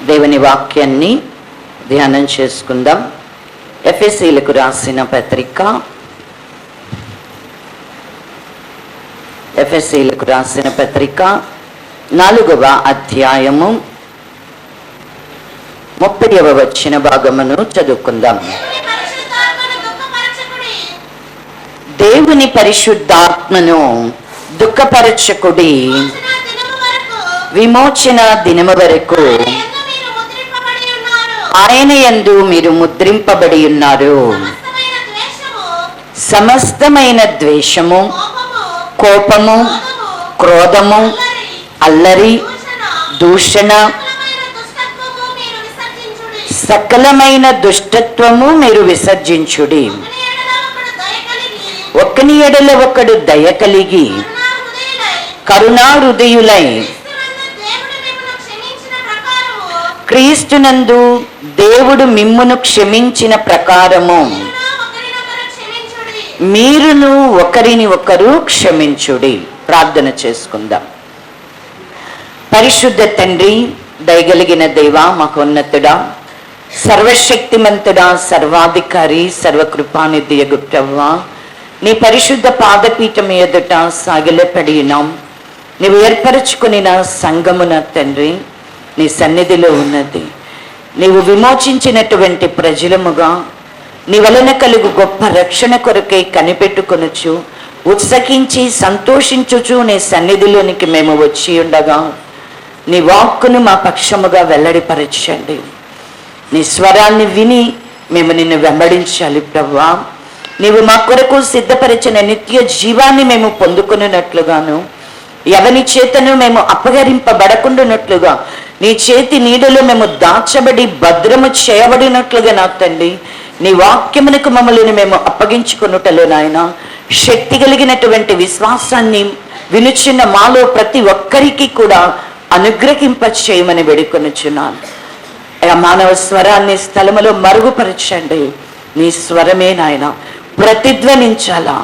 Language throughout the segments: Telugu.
దేవుని వాక్యాన్ని ధ్యానం చేసుకుందాం. ఎఫెసీలకు రాసిన పత్రిక, ఎఫెసీలకు రాసిన పత్రిక 4వ అధ్యాయము 30వ వచన భాగమును చదువుకుందాం. దేవుని పరిశుద్ధాత్మను దుఃఖపరచకుడి, విమోచన దినము వరకు ఆయన యందు మీరు ముద్రింపబడి ఉన్నారు. సమస్తమైన ద్వేషము, కోపము, క్రోధము, అల్లరి, దూషణ, సకలమైన దుష్టత్వము మీరు విసర్జించుడి. ఒకని ఎడల ఒకడు దయ కలిగి కరుణా హృదయులై క్రీస్తునందు దేవుడు మిమ్మును క్షమించిన ప్రకారము మీరును ఒకరిని ఒకరు క్షమించుడి. ప్రార్థన చేసుకుందాం. పరిశుద్ధ తండ్రి, దయగలిగిన దేవా, మహోన్నతుడా, సర్వశక్తిమంతుడా, సర్వాధికారి, సర్వకృపానిధి యగుప్తవ్వా, నీ పరిశుద్ధ పాదపీఠం ఎదుట సాగిలపడి ఉన్నాం. నీవు ఏర్పరచుకుని సంఘమున తండ్రి నీ సన్నిధిలో ఉన్నది. నీవు విమోచించినటువంటి ప్రజలముగా నీ వలన కలుగు గొప్ప రక్షణ కొరకై కనిపెట్టుకొనుచు ఉత్సహించి సంతోషించుచు నీ సన్నిధిలోనికి మేము వచ్చి ఉండగా నీ వాక్కును మా పక్షముగా వెల్లడిపరచండి. నీ స్వరాన్ని విని మేము నిన్ను వెంబడించాలి ప్రభువా. నీవు మా కొరకు సిద్ధపరిచిన నిత్య జీవాన్ని మేము పొందుకున్నట్లుగాను, ఎవని చేతను మేము అపహరింపబడకుండానట్లుగా నీ చేతి నీడలో మేము దాచబడి భద్రము చేయబడినట్లుగా నా తండ్రి నీ వాక్యమునకు మమ్మల్ని మేము అప్పగించుకున్నటలో నాయన శక్తి కలిగినటువంటి విశ్వాసాన్ని వినుచున్న మాలో ప్రతి ఒక్కరికి కూడా అనుగ్రహింప చేయమని వేడుకొనుచున్నాను. మానవ స్వరాన్ని స్థలములో మరుగుపరచండి. నీ స్వరమే నాయన ప్రతిధ్వనించాలా,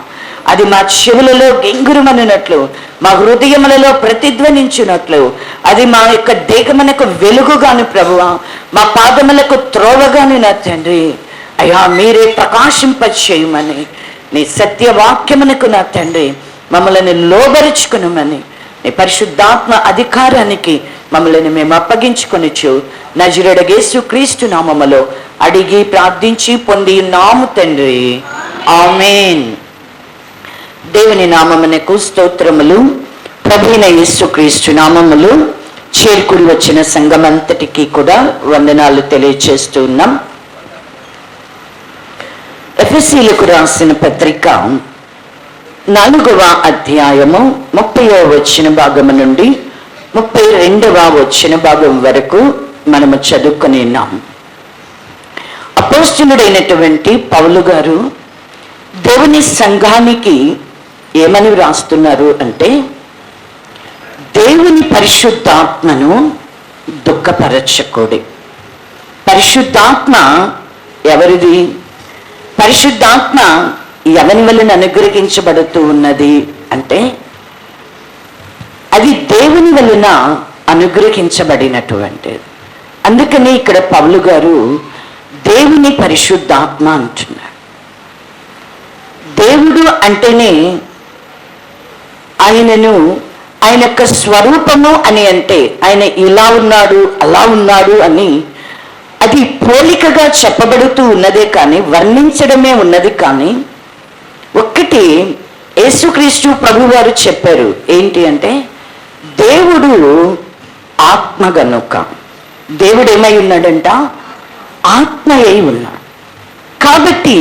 అది మా చెవులలో గింగురుమనున్నట్లు, మా హృదయములలో ప్రతిధ్వనించినట్లు, అది మా యొక్క దేహమునకు వెలుగుగాను ప్రభువా, మా పాదములకు త్రోవగాను నా తండ్రి అయ్యా మీరే ప్రకాశింప చేయమని నీ సత్యవాక్యమునకు నా తండ్రి మమ్మల్ని లోబరుచుకునమని నీ పరిశుద్ధాత్మ అధికారానికి మమ్మల్ని మేము అప్పగించుకొనిచు నజరేయుడైన యేసు క్రీస్తు నామములో అడిగి ప్రార్థించి పొంది ఉన్నాము తండ్రి, ఆమేన్. దేవుని నామమునకు స్తోత్రములు. ప్రభువైన యేసుక్రీస్తు నామములు చేరుకుని వచ్చిన సంఘమంతటికి కూడా వందనాలు తెలియజేస్తూ ఉన్నాం. ఎఫెసీలకు రాసిన పత్రిక 4వ అధ్యాయము 30వ వచన భాగము నుండి 32వ వచన భాగం వరకు మనము చదువుకొని ఉన్నాం. అపోస్తలుడైనటువంటి పౌలు గారు దేవుని సంఘానికి ఏమని వ్రాస్తున్నారు అంటే, దేవుని పరిశుద్ధాత్మను దుఃఖపరచకూడదు. పరిశుద్ధాత్మ ఎవరిది? పరిశుద్ధాత్మ ఎవరి వలన అనుగ్రహించబడుతూ ఉన్నది అంటే, అది దేవుని వలన అనుగ్రహించబడినటువంటిది. అందుకని ఇక్కడ పౌలు గారు దేవుని పరిశుద్ధాత్మ అంటున్నారు. దేవుడు అంటేనే ఆయనను, ఆయన యొక్క స్వరూపము అని అంటే ఆయన ఇలా ఉన్నాడు అలా ఉన్నాడు అని అది పోలికగా చెప్పబడుతూ ఉన్నదే కానీ వర్ణించడమే ఉన్నది. కానీ ఒక్కటి యేసుక్రీస్తు ప్రభువారు చెప్పారు. ఏంటి అంటే, దేవుడు ఆత్మ గనుక, దేవుడు ఏమై ఉన్నాడంట? ఆత్మ అయి ఉన్నాడు. కాబట్టి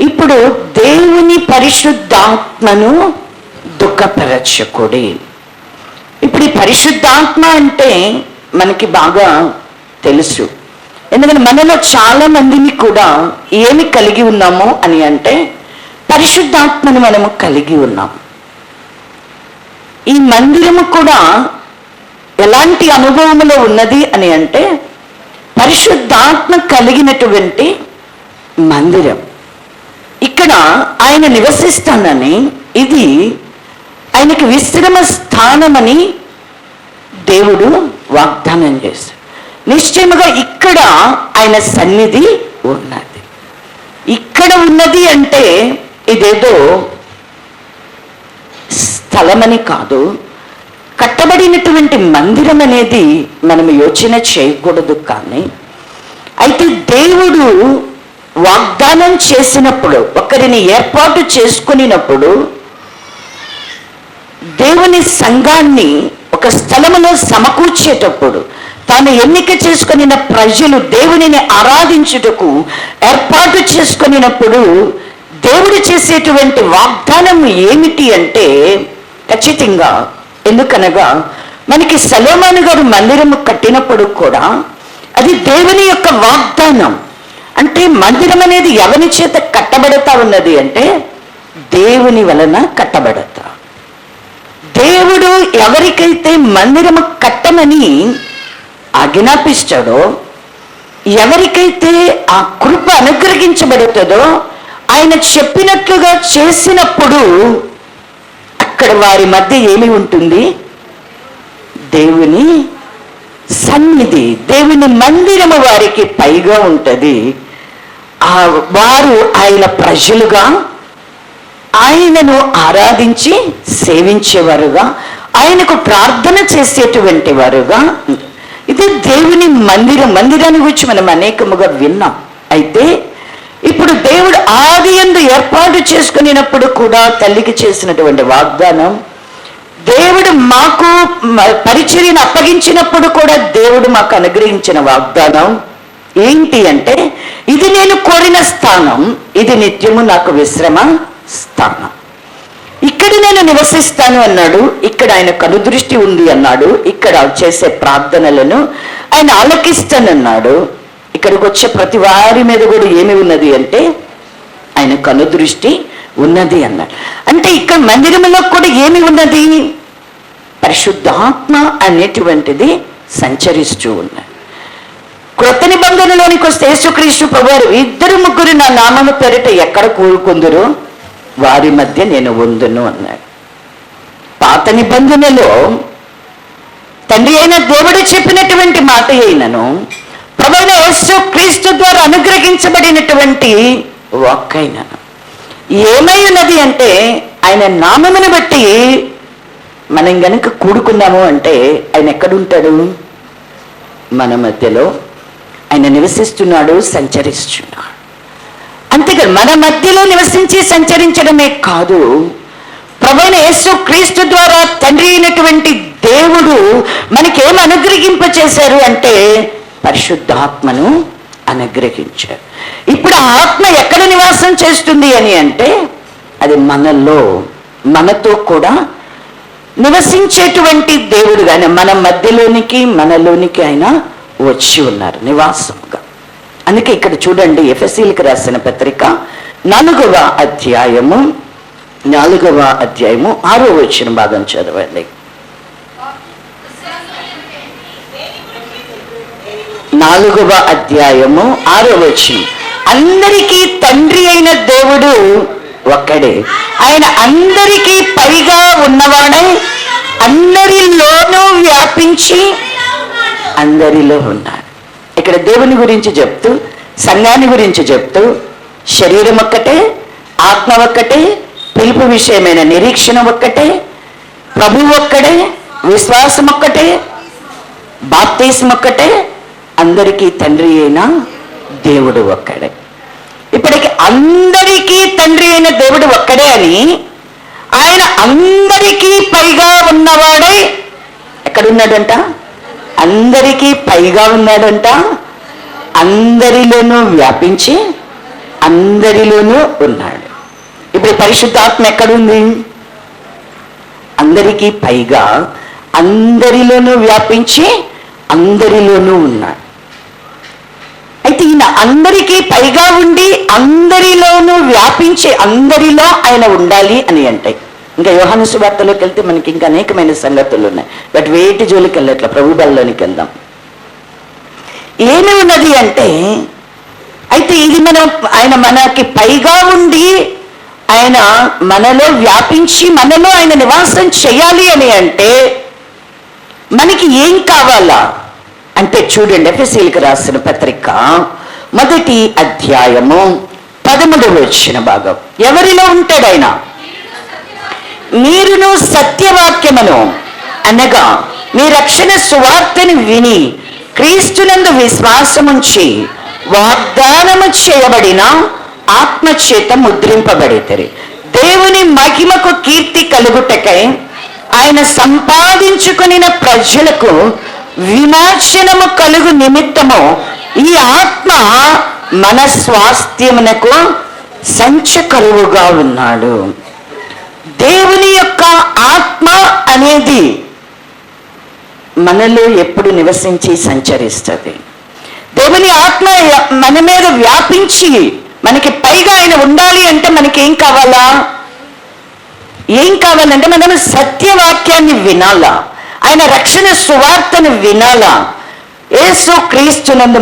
ఇప్పుడు దేవుని పరిశుద్ధాత్మను దుఃఖపరచకూడదు. ఇప్పుడు ఈ పరిశుద్ధాత్మ అంటే మనకి బాగా తెలుసు. ఎందుకంటే మనలో చాలా మందిని కూడా ఏమి కలిగి ఉన్నాము అని అంటే పరిశుద్ధాత్మను మనము కలిగి ఉన్నాం. ఈ మందిరము కూడా ఎలాంటి అనుభవములో ఉన్నది అని అంటే పరిశుద్ధాత్మ కలిగినటువంటి మందిరం. ఇక్కడ ఆయన నివసిస్తానని, ఇది ఆయనకి విశ్రమ స్థానమని దేవుడు వాగ్దానం చేశాడు. నిశ్చయముగా ఇక్కడ ఆయన సన్నిధి ఉన్నది. ఇక్కడ ఉన్నది అంటే ఇదేదో స్థలమని కాదు, కట్టబడినటువంటి మందిరం అనేది మనం యోచన చేయకూడదు. కానీ అయితే దేవుడు వాగ్దానం చేసినప్పుడు, ఒకరిని ఏర్పాటు చేసుకునినప్పుడు, దేవుని సంఘాన్ని ఒక స్థలములో సమకూర్చేటప్పుడు, తాను ఎన్నిక చేసుకునిన ప్రజలు దేవునిని ఆరాధించుటకు ఏర్పాటు చేసుకునినప్పుడు దేవుడు చేసేటువంటి వాగ్దానం ఏమిటి అంటే ఖచ్చితంగా, ఎందుకనగా మనకి సొలొమోను గారు మందిరము కట్టినప్పుడు కూడా అది దేవుని యొక్క వాగ్దానం. అంటే మందిరం అనేది ఎవరి చేత కట్టబడతా ఉన్నది అంటే దేవుని వలన కట్టబడతా. దేవుడు ఎవరికైతే మందిరము కట్టమని ఆజ్ఞాపిస్తాడో, ఎవరికైతే ఆ కృప అనుగ్రహించబడుతుందో, ఆయన చెప్పినట్లుగా చేసినప్పుడు అక్కడ వారి మధ్య ఏమి ఉంటుంది? దేవుని సన్నిధి, దేవుని మందిరము వారికి పైగా ఉంటుంది. వారు ఆయన ప్రజలుగా, ఆయనను ఆరాధించి సేవించేవారుగా, ఆయనకు ప్రార్థన చేసేటువంటి వారుగా. ఇది దేవుని మందిరం. మందిరాన్ని గురించి మనం అనేకముగా విన్నాం. అయితే ఇప్పుడు దేవుడు ఆదియందు ఏర్పాటు చేసుకునేటప్పుడు కూడా తల్లికి చేసినటువంటి వాగ్దానం, దేవుడు మాకు పరిచర్యను అప్పగించినప్పుడు కూడా దేవుడు మాకు అనుగ్రహించిన వాగ్దానం ఏంటి అంటే, ఇది నేను కోరిన స్థానం, ఇది నిత్యము నాకు విశ్రమ స్థానం, ఇక్కడ నేను నివసిస్తాను అన్నాడు. ఇక్కడ ఆయన కనుదృష్టి ఉంది అన్నాడు. ఇక్కడ చేసే ప్రార్థనలను ఆయన ఆలకిస్తానన్నాడు. ఇక్కడికి వచ్చే ప్రతి వారి మీద కూడా ఏమి ఉన్నది అంటే ఆయన కనుదృష్టి ఉన్నది అన్నాడు. అంటే ఇక్కడ మందిరంలో కూడా ఏమి ఉన్నది? పరిశుద్ధాత్మ అనేటువంటిది సంచరిస్తూ ఉన్నది. క్రొత్త నిబంధనలోనికి వస్తే యేసుక్రీస్తు ప్రభువారు, 2-3 నా నామము పేరిట ఎక్కడ కూడుకుందురో వారి మధ్య నేను ఉందును అన్నాడు. పాత నిబంధనలో తండ్రి అయిన దేవుడు చెప్పినటువంటి మాట అయినను, ప్రభువైన యేసుక్రీస్తు ద్వారా అనుగ్రహించబడినటువంటి వాక్కైనను ఏమై ఉన్నది అంటే, ఆయన నామమును బట్టి మనం గనుక కూడుకున్నాము అంటే ఆయన ఎక్కడుంటాడు? మన మధ్యలో ఆయన నివసిస్తున్నాడు, సంచరిస్తున్నాడు. అంతేకాదు, మన మధ్యలో నివసించి సంచరించడమే కాదు, ప్రభువైన యేసుక్రీస్తు ద్వారా తండ్రి అయినటువంటి దేవుడు మనకేం అనుగ్రహింపచేశారు అంటే పరిశుద్ధాత్మను అనుగ్రహించారు. ఇప్పుడు ఆ ఆత్మ ఎక్కడ నివాసం చేస్తుంది అని అంటే అది మనలో, మనతో కూడా నివసించేటువంటి దేవుడు. కానీ మన మధ్యలోనికి, మనలోనికి ఆయన వచ్చి ఉన్నారు నివాసంగా. అందుకే ఇక్కడ చూడండి, ఎఫెసీయులకు రాసిన పత్రిక 4వ అధ్యాయము 6వ వచన భాగం చదవండి. 4వ అధ్యాయము 6వ వచనం. అందరికీ తండ్రి అయిన దేవుడు ఒక్కడే, ఆయన అందరికీ పైగా ఉన్నవాడై అందరిలోనూ వ్యాపించి అందరిలో ఉన్నాడు. ఇక్కడ దేవుని గురించి చెప్తూ, సంఘాన్ని గురించి చెప్తూ, శరీరం ఒక్కటే, ఆత్మ ఒక్కటే, పిలుపు విషయమైన నిరీక్షణ ఒక్కటే, ప్రభువు ఒక్కడే, విశ్వాసం ఒక్కటే, బాప్తిస్మం ఒక్కటే, అందరికీ తండ్రి అయిన దేవుడు ఒక్కడే. ఇప్పటికి అందరికీ తండ్రి అయిన దేవుడు ఒక్కడే అని, ఆయన అందరికీ పైగా ఉన్నవాడై ఎక్కడున్నాడంట? అందరికీ పైగా ఉన్నాడంట, అందరిలోనూ వ్యాపించి అందరిలోనూ ఉన్నాడు. ఇప్పుడు పరిశుద్ధాత్మ ఎక్కడుంది? అందరికీ పైగా అందరిలోనూ వ్యాపించి అందరిలోనూ ఉన్నాడు. అయితే ఈయన అందరికీ పైగా ఉండి అందరిలోనూ వ్యాపించి అందరిలో ఆయన ఉండాలి అని అంటే, ఇంకా యోహాను సువార్తలోకి వెళ్తే మనకి ఇంకా అనేకమైన సంగతులు ఉన్నాయి. బట్ వేటి జోలికి వెళ్ళట్లా, ప్రభు బల్లోనికి వెళ్దాం. ఏమి ఉన్నది అంటే, అయితే ఇది ఆయన మనకి పైగా ఉండి ఆయన మనలో వ్యాపించి మనలో ఆయన నివాసం చేయాలి అని అంటే మనకి ఏం కావాలా? అంటే చూడండి, ఎఫెసీయులకు రాసిన పత్రిక 1వ అధ్యాయము 13వ వచన భాగం. ఎవరిలో ఉంటాడు ఆయన? మీరును సత్యవాక్యమును అనగా మీ రక్షణ సువార్తను విని క్రీస్తునందు విశ్వాసముంచి వాగ్దానము చేయబడిన ఆత్మచేత ముద్రింపబడితిరి. దేవుని మహిమకు కీర్తి కలుగుటకై ఆయన సంపాదించుకునిన ప్రజలకు విమోచనము కలుగు నిమిత్తము ఈ ఆత్మ మన స్వాస్థ్యమునకు సంచకరువుగా ఉన్నాడు. దేవుని యొక్క ఆత్మ అనేది మనలో ఎప్పుడు నివసించి సంచరిస్తుంది. దేవుని ఆత్మ మన మీద వ్యాపించి మనకి పైగా ఆయన ఉండాలి అంటే మనకేం కావాలా? ఏం కావాలంటే మనం సత్యవాక్యాన్ని వినాలా, ఆయన రక్షణ సువార్తను వినాలా. యేసు క్రీస్తునందు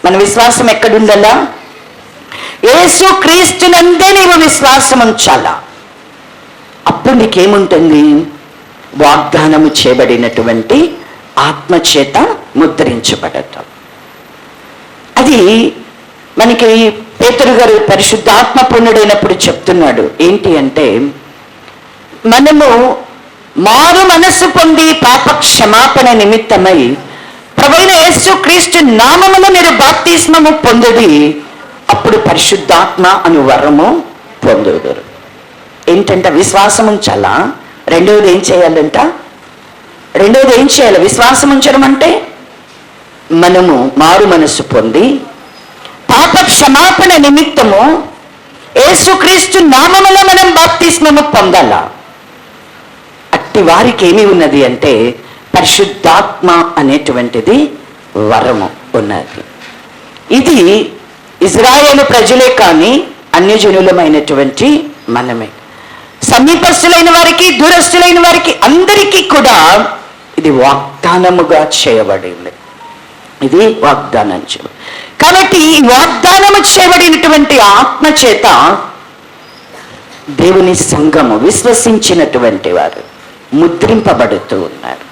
మన విశ్వాసం ఎక్కడుండాలా? యేసు క్రీస్తునందే నీవు విశ్వాసం ఉంచాలా. అప్పుడు నీకేముంటుంది? వాగ్దానము చేయబడినటువంటి ఆత్మచేత ముద్రించబడటం. అది మనకి పేతురు గారు పరిశుద్ధాత్మ పూర్ణుడైనప్పుడు చెప్తున్నాడు. ఏంటి అంటే, మనము మారు మనస్సు పొంది పాప క్షమాపణ నిమిత్తమై ప్రభువైన యేసు క్రీస్తు నామమున మీరు బాప్తిస్మము పొందుడి, అప్పుడు పరిశుద్ధాత్మ అను వరము పొందుదురు. ఏంటంట? విశ్వాసం ఉంచాలా. రెండవది ఏం చేయాలంట? విశ్వాసం ఉంచడం అంటే మనము మారు మనస్సు పొంది పాప క్షమాపణ నిమిత్తము యేసుక్రీస్తు నామములో మనం బాప్తిస్మము పొందాలా. అట్టి వారికి ఏమి ఉన్నది అంటే పరిశుద్ధాత్మ అనేటువంటిది వరము ఉన్నది. ఇది ఇజ్రాయేలు ప్రజలే కానీ అన్యజనులమైనటువంటి మనమే, సమీపస్తులైన వారికి దూరస్తులైన వారికి అందరికీ కూడా ఇది వాగ్దానముగా చేయబడింది. ఇది వాగ్దానం చేయబడి, కాబట్టి ఈ వాగ్దానము చేయబడినటువంటి ఆత్మ చేత దేవుని సంఘము విశ్వసించినటువంటి వారు ముద్రింపబడుతూ ఉన్నారు.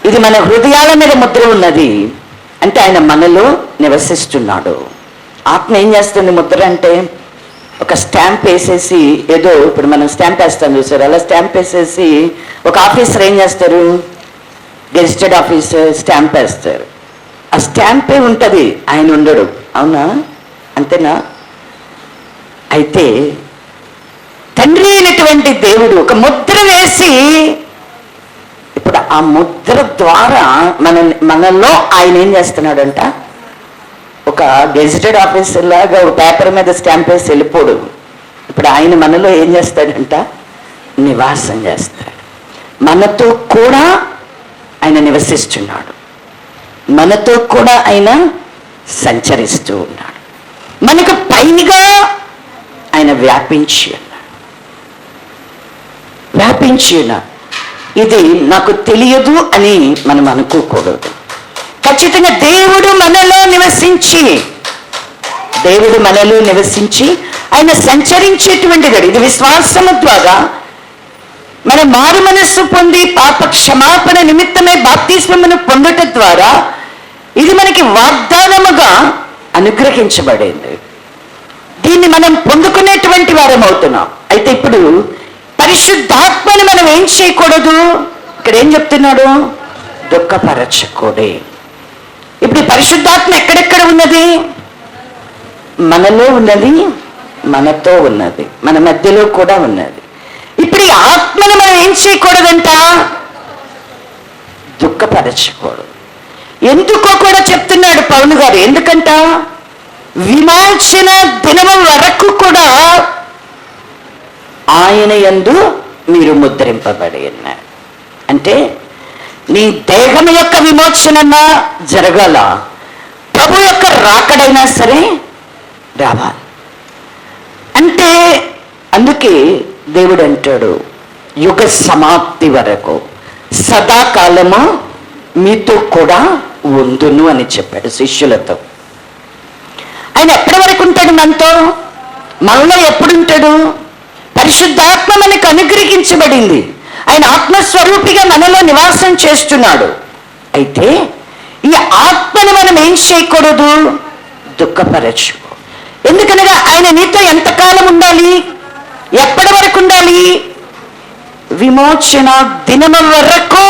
ఇది మన హృదయాల మీద ముద్ర ఉన్నది అంటే ఆయన మనలో నివసిస్తున్నాడు. ఆత్మ ఏం చేస్తుంది? ముద్ర అంటే ఒక స్టాంప్ వేసేసి, ఏదో ఇప్పుడు మనం స్టాంప్ వేస్తాం చూసారు, అలా స్టాంప్ వేసేసి ఒక ఆఫీసర్ ఏం చేస్తారు? గెజిటెడ్ ఆఫీసర్ స్టాంప్ వేస్తారు. ఆ స్టాంపే ఉంటుంది, ఆయన ఉండడు. అవునా? అంతేనా? అయితే తండ్రి అయినటువంటి దేవుడు ఒక ముద్ర వేసి, ఇప్పుడు ఆ ముద్ర ద్వారా మనలో ఆయన ఏం చేస్తున్నాడంట? ఒక గెజిటెడ్ ఆఫీసర్ లాగా ఒక పేపర్ మీద స్టాంప్ వేసి వెళ్ళిపోడు. ఇప్పుడు ఆయన మనలో ఏం చేస్తాడంట? నివాసం చేస్తాడు. మనతో కూడా ఆయన నివసిస్తున్నాడు, మనతో కూడా ఆయన సంచరిస్తూ ఉన్నాడు, మనకు పైనగా ఆయన వ్యాపించి ఉన్నాడు. ఇది నాకు తెలియదు అని మనం అనుకోకూడదు. ఖచ్చితంగా దేవుడు మనలో నివసించి ఆయన సంచరించేటువంటిది. ఇది విశ్వాసము ద్వారా మన మారు మనస్సు పొంది పాప క్షమాపణ నిమిత్తమే బాప్తిస్మమును పొందటం ద్వారా ఇది మనకి వాగ్దానముగా అనుగ్రహించబడింది. దీన్ని మనం పొందుకునేటువంటి వారం అవుతున్నాం. అయితే ఇప్పుడు పరిశుద్ధాత్మని మనం ఏం చేయకూడదు? ఇక్కడ ఏం చెప్తున్నాడు? దుఃఖపరచకూడే. ఇప్పుడు పరిశుద్ధాత్మ ఎక్కడెక్కడ ఉన్నది? మనలో ఉన్నది, మనతో ఉన్నది, మన మధ్యలో కూడా ఉన్నది. ఇప్పుడు ఈ ఆత్మను మనం ఏం చేయకూడదంట? దుఃఖపరచకూడదు. ఎందుకో కూడా చెప్తున్నాడు పౌలు గారు. ఎందుకంట? విమోచన దినము వరకు కూడా ఆయన యందు మీరు ముద్రింపబడి ఉన్నారు. అంటే నీ దేహం యొక్క విమోచన జరగాల, ప్రభు యొక్క రాకడైనా సరే రావాలి. అంటే అందుకే దేవుడు అంటాడు, యుగ సమాప్తి వరకు సదాకాలము మీతో కూడా ఉందును అని చెప్పాడు శిష్యులతో. ఆయన ఎప్పటి వరకు ఉంటాడు మనతో? మనలో ఎప్పుడుంటాడు? పరిశుద్ధాత్మ మనకు అనుగ్రహించబడింది, ఆయన ఆత్మస్వరూపిగా మనలో నివాసం చేస్తున్నాడు. అయితే ఈ ఆత్మని మనం ఏం చేయకూడదు, దుఃఖపరచు. ఎందుకనగా ఆయన నీతో ఎంతకాలం ఉండాలి, ఎప్పటి వరకు ఉండాలి, విమోచన దినము వరకు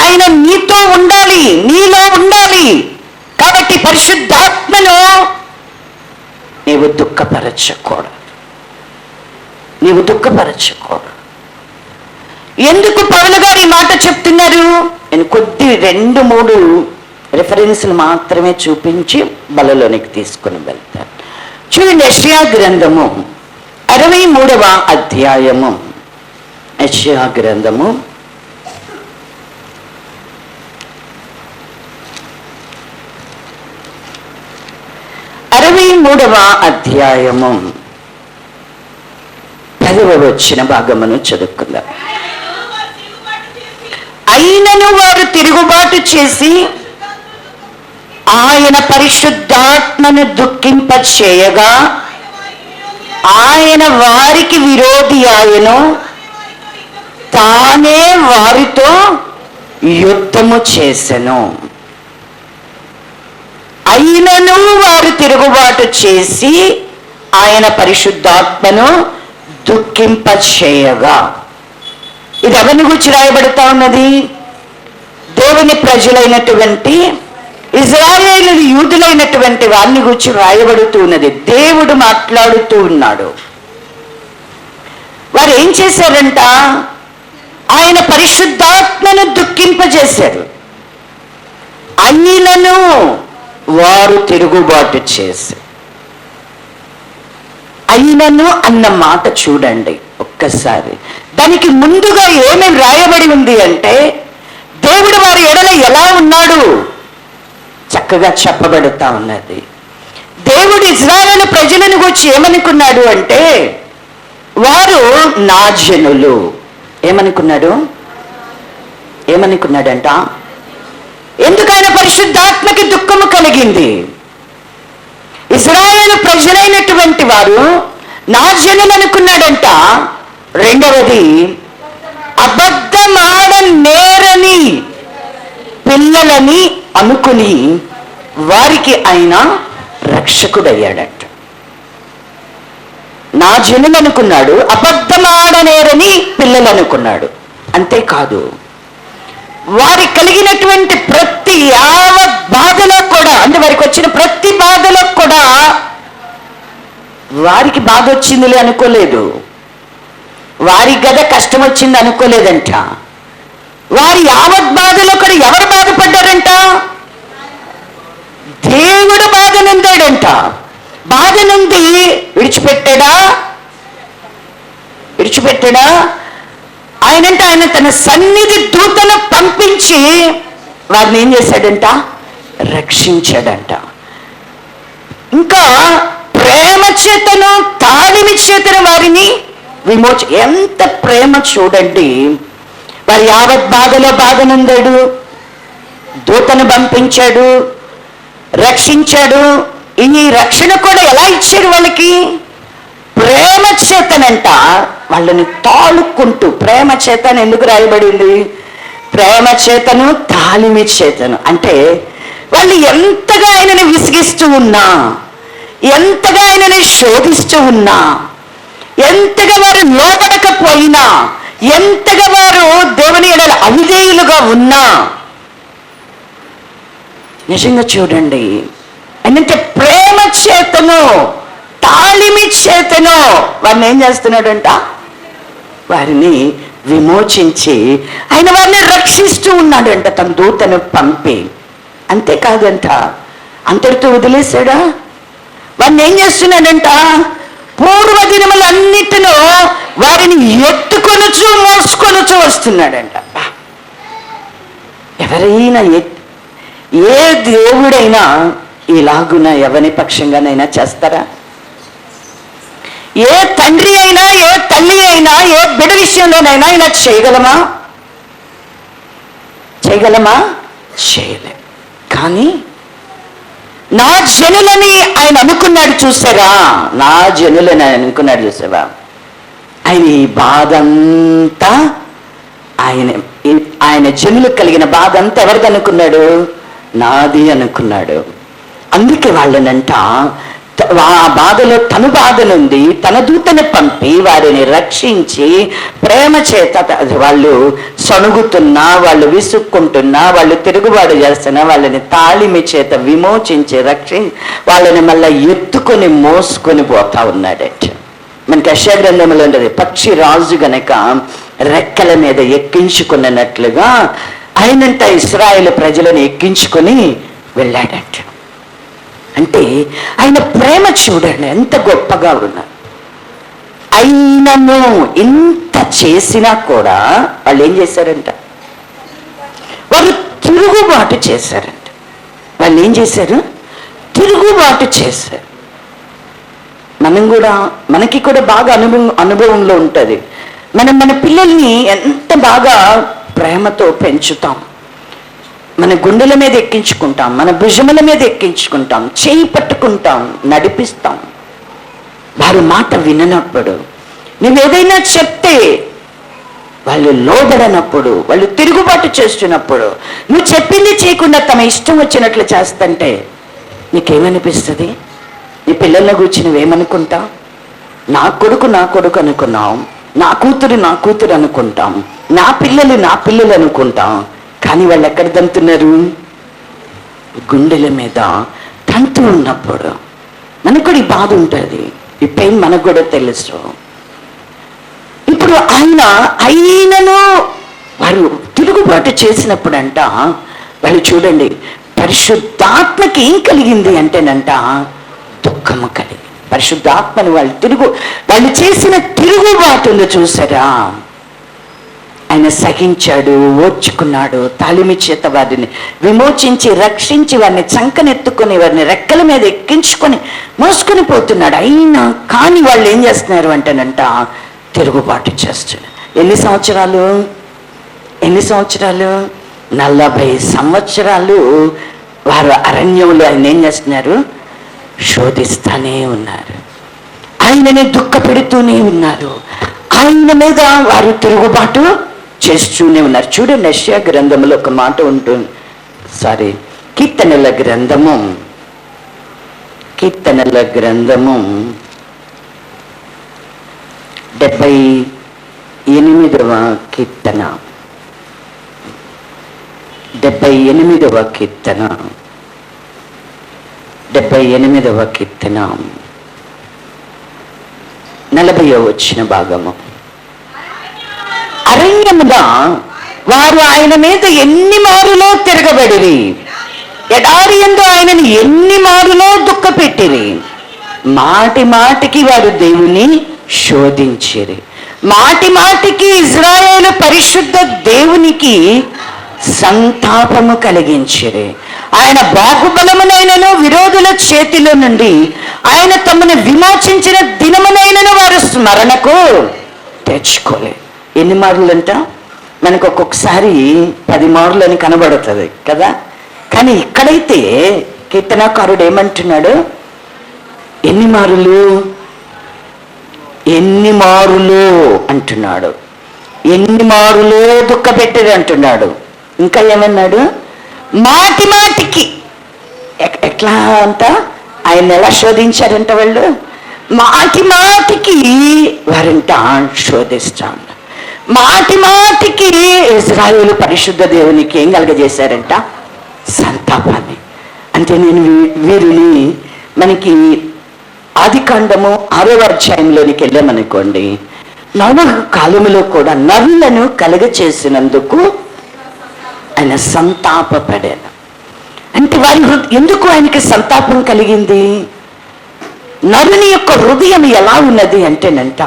ఆయన నీతో ఉండాలి, నీలో ఉండాలి. కాబట్టి పరిశుద్ధాత్మను నీవు దుఃఖపరచకూడదు, నీవు దుఃఖపరచకూడదు. ఎందుకు పౌలు గారు ఈ మాట చెప్తున్నారు? నేను 2-3 రెఫరెన్స్లు మాత్రమే చూపించి బలలోనికి తీసుకుని వెళ్తాను. చూడండి, యెషయా గ్రంథము 63వ అధ్యాయము. యెషయా గ్రంథము 63వ అధ్యాయము 10వ వచన భాగమును చదువుకుందాం. అయినను వారు తిరుగుబాటు చేసి ఆయన పరిశుద్ధాత్మను దుఃఖింప చేయగా ఆయన వారికి విరోధి ఆయను, తానే వారితో యుద్ధము చేసెను. అయినను వారు తిరుగుబాటు చేసి ఆయన పరిశుద్ధాత్మను దుఃఖింప చేయగా, ఇది ఎవరిని గురించి రాయబడుతా ఉన్నది? దేవుని ప్రజలైనటువంటి ఇజ్రాయేలు యూదులైనటువంటి వారిని గురించి రాయబడుతూ ఉన్నది. దేవుడు మాట్లాడుతూ ఉన్నాడు. వారు ఏం చేశారంట? ఆయన పరిశుద్ధాత్మను దుఃఖింపజేశారు. అయినను వారు తిరుగుబాటు చేశారు. అయినను అన్న మాట చూడండి ఒక్కసారి. దానికి ముందుగా ఏమేమి రాయబడి ఉంది అంటే, దేవుడు వారి ఎడల ఎలా ఉన్నాడు చక్కగా చెప్పబడుతా ఉన్నది. దేవుడు ఇజ్రాయేలు ప్రజలను గురించి ఏమనుకున్నాడు అంటే, వారు నా జనులు. ఏమనుకున్నాడంట? ఎందుకు ఆయన పరిశుద్ధాత్మకి దుఃఖము కలిగింది? ఇజ్రాయేలు ప్రజలైనటువంటి వారు నా జనులు అనుకున్నాడంట. రెండవది, అబద్ధమాడ నేరని పిల్లలని అనుకుని వారికి ఆయన రక్షకుడయ్యాడట. నా జనులు అనుకున్నాడు, అబద్ధమాడనేరని పిల్లలు అనుకున్నాడు. అంతేకాదు, వారికి కలిగినటువంటి ప్రతి యావత్ బాధలో కూడా, అంటే వారికి వచ్చిన ప్రతి బాధలో కూడా వారికి బాధ వచ్చిందిలే అనుకోలేదు, వారికి కదా కష్టం వచ్చింది అనుకోలేదంట. వారి యావత్ బాధలో కూడా ఎవరు బాధపడ్డారంట? దేవుడు బాధ నుండాడంట. బాధ నుండి విడిచిపెట్టాడా? ఆయన తన సన్నిధి దూతను పంపించి వారిని ఏం చేశాడంట? రక్షించాడంట. ఇంకా ప్రేమ చేతను తాళిమి చేతను వారిని ఎంత ప్రేమ చూడండి. వారి యావత్ బాధలో బాధనుందాడు, దూతను పంపించాడు, రక్షించాడు. ఈ రక్షణ కూడా ఎలా ఇచ్చాడు వాళ్ళకి? ప్రేమ చేతనంట. వాళ్ళని తాళుకుంటూ, ప్రేమ చేతను ఎందుకు రాయబడింది? ప్రేమ చేతను తాళిమి చేతను అంటే వాళ్ళు ఎంతగా ఆయనని విసిగిస్తూ ఉన్నా, ఎంతగా ఆయనని శోధిస్తూ ఉన్నా, ఎంతగా వారు లోబడకపోయినా, ఎంతగా వారు దేవుని ఎడల అవిధేయులుగా ఉన్నా, నిజంగా చూడండి, అంటే ప్రేమ చేతను తాళిమి చేతను వారిని ఏం చేస్తున్నాడంట? వారిని విమోచించి ఆయన వారిని రక్షిస్తూ ఉన్నాడంట తన దూతను పంపి. అంతేకాదంట, అంతటితో వదిలేశాడా? వారిని ఏం చేస్తున్నాడంట? పూర్వ దినములన్నిటిలో వారిని ఎత్తుకొనుచు మోసుకొనుచు వస్తున్నాడంట. ఎవరైనా ఏ దేవుడైనా ఇలాగున ఎవరి పక్షంగానైనా చేస్తారా? ఏ తండ్రి అయినా, ఏ తల్లి అయినా, ఏ బిడ్డ విషయంలోనైనా ఇలా చేయగలమా? చేయలేం. కానీ నా జనులని ఆయన అనుకున్నాడు చూసారా? నా జనులని ఆయన అనుకున్నాడు చూసావా? ఆయన ఈ బాధ అంతా, ఆయన జనులకు కలిగిన బాధ అంతా ఎవరిది అనుకున్నాడు? నాది అనుకున్నాడు. అందుకే వాళ్ళనంట ఆ బాధలో తను బాధ నుండి తన దూతను పంపి వారిని రక్షించి ప్రేమ చేత వాళ్ళు సణుగుతున్నా, వాళ్ళు విసుక్కుంటున్నా, వాళ్ళు తిరుగుబాటు చేస్తున్నా వాళ్ళని తాళిమి చేత విమోచించి వాళ్ళని మళ్ళీ ఎత్తుకొని మోసుకొని పోతా ఉన్నాడట. మనకి యెషయా గ్రంథంలో ఉండేది, పక్షి రాజు గనక రెక్కల మీద ఎక్కించుకున్నట్లుగా ఆయనంట ఇశ్రాయేలు ప్రజలను ఎక్కించుకొని వెళ్ళాడంట. అంటే ఆయన ప్రేమ చూడండి ఎంత గొప్పగా ఉన్నారు. అయినను ఇంత చేసినా కూడా వాళ్ళు ఏం చేశారంట, వాళ్ళు తిరుగుబాటు చేశారంట. వాళ్ళు ఏం చేశారు, తిరుగుబాటు చేశారు. మనకి కూడా బాగా అనుభవంలో ఉంటుంది. మనం మన పిల్లల్ని ఎంత బాగా ప్రేమతో పెంచుతాం, మన గుండెల మీద ఎక్కించుకుంటాం, మన భుజముల మీద ఎక్కించుకుంటాం, చేయి పట్టుకుంటాం, నడిపిస్తాం. వారి మాట విననప్పుడు, నువ్వేదైనా చెప్తే వాళ్ళు లోబడనప్పుడు, వాళ్ళు తిరుగుబాటు చేస్తున్నప్పుడు, నువ్వు చెప్పింది చేయకుండా తమ ఇష్టం వచ్చినట్లు చేస్తుంటే నీకేమనిపిస్తుంది? నీ పిల్లల గురించి నువ్వేమనుకుంటావు? నా కొడుకు అనుకున్నావు, నా కూతురు అనుకుంటాం, నా పిల్లలు అనుకుంటాం. కానీ వాళ్ళు ఎక్కడ తంతున్నారు? గుండెల మీద తంతు ఉన్నప్పుడు మనకు కూడా ఈ బాధ ఉంటుంది, ఈ పెయిన్ మనకు కూడా తెలుసు. ఇప్పుడు ఆయనను వారు తిరుగుబాటు చేసినప్పుడంట వాళ్ళు చూడండి, పరిశుద్ధాత్మకి ఏం కలిగింది అంటేనంట దుఃఖము కలిగి. పరిశుద్ధాత్మని వాళ్ళు చేసిన తిరుగుబాటును చూసారా? ఆయన సహించాడు, ఓర్చుకున్నాడు, తాళిమి చేత వారిని విమోచించి రక్షించి వారిని చంకనెత్తుకొని వారిని రెక్కల మీద ఎక్కించుకొని మోసుకొని పోతున్నాడు. అయినా కానీ వాళ్ళు ఏం చేస్తున్నారు అంటేనంట తిరుగుబాటు చేస్తున్నారు. ఎన్ని సంవత్సరాలు 40 సంవత్సరాలు వారు అరణ్యంలో ఆయన ఏం చేస్తున్నారు, శోధిస్తూనే ఉన్నారు, ఆయనని దుఃఖ పెడుతూనే ఉన్నారు, ఆయన మీద వారు తిరుగుబాటు చేస్తూనే ఉన్నారు. చూడండి, యెషయా గ్రంథంలో ఒక మాట ఉంటుంది, కీర్తనల గ్రంథము 78వ కీర్తన 40వ వచ్చిన భాగము. అరణ్యమున వారు ఆయన మీద ఎన్ని మారులో తిరగబడిరి, ఎడారి యందు ఆయనను ఎన్ని మారులో దుఃఖపెట్టిరి. మాటి మాటికి వారు దేవుని శోధించిరి, మాటి మాటికి ఇజ్రాయేలు పరిశుద్ధ దేవునికి సంతాపము కలిగించిరి. ఆయన బాహుబలమునైనను విరోధుల చేతిలో నుండి ఆయన తమను విమోచించిన దినమునైనను వారు స్మరణకు తెచ్చుకోలే. ఎన్ని మార్లుంట? మనకు ఒక్కొక్కసారి 10 మార్లు అని కనబడుతుంది కదా. కానీ ఇక్కడైతే కీర్తనాకారుడు ఏమంటున్నాడు, ఎన్ని మారులు అంటున్నాడు, ఎన్ని మారులు దుఃఖపెట్టేది అంటున్నాడు. ఇంకా ఏమన్నాడు, మాటి మాటికి. ఎట్లా అంట ఆయన ఎలా శోధించారంట వాళ్ళు? మాటి మాటికి వారంట శోధిస్తాం. మాటి మాటికి ఇశ్రాయేలు పరిశుద్ధ దేవునికి ఏం కలగజేశారంట? సంతాపాన్ని. అంటే నేను వీరిని మనకి ఆదికాండము 6వ అధ్యాయంలోనికి వెళ్ళామనుకోండి, నోవహు కాలములో కూడా నరులను కలగచేసినందుకు ఆయన సంతాపపడాను. అంటే ఎందుకు ఆయనకి సంతాపం కలిగింది? నరుని యొక్క హృదయం ఎలా ఉన్నది అంటేనంట,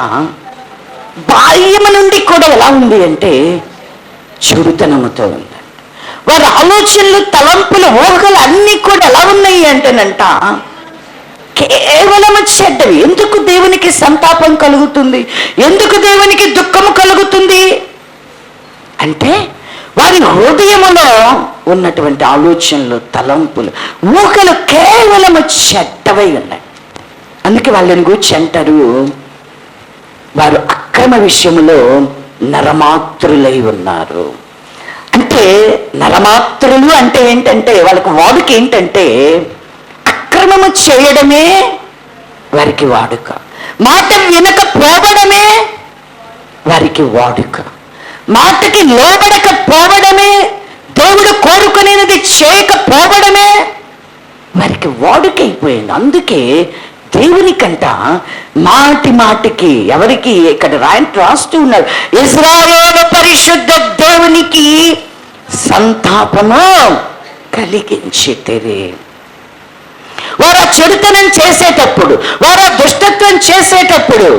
బాల్యము నుండి కూడా ఎలా ఉంది అంటే చురుతనముతో ఉంది. వారి ఆలోచనలు, తలంపులు, ఊహలు అన్నీ కూడా ఎలా ఉన్నాయి అంటేనంట కేవలము చెడ్డవి. ఎందుకు దేవునికి సంతాపం కలుగుతుంది, ఎందుకు దేవునికి దుఃఖము కలుగుతుంది అంటే వారి హృదయములో ఉన్నటువంటి ఆలోచనలు, తలంపులు, ఊహలు కేవలము చెడ్డవై ఉన్నాయి. అందుకే వాళ్ళని గురించి అంటారు, వారు అక్రమ విషయములో నరమాత్రులై ఉన్నారు. అంటే నరమాత్రులు అంటే ఏంటంటే వాళ్ళకి వాడుక ఏంటంటే అక్రమము చేయడమే వారికి వాడుక, మాట వినకపోవడమే వారికి వాడుక, మాటకి లోబడకపోవడమే, దేవుడు కోరుకునేది చేయకపోవడమే వారికి వాడుకైపోయింది. అందుకే దేవునికంట మాటి మాటికి ఎవరికి ఇక్కడ రాస్తూ ఉన్నారు, ఇశ్రాయేలు పరిశుద్ధ దేవునికి సంతాపము కలిగించితిరి. వారు ఆ చెడుతనం చేసేటప్పుడు, వారు ఆ దుష్టత్వం చేసేటప్పుడు,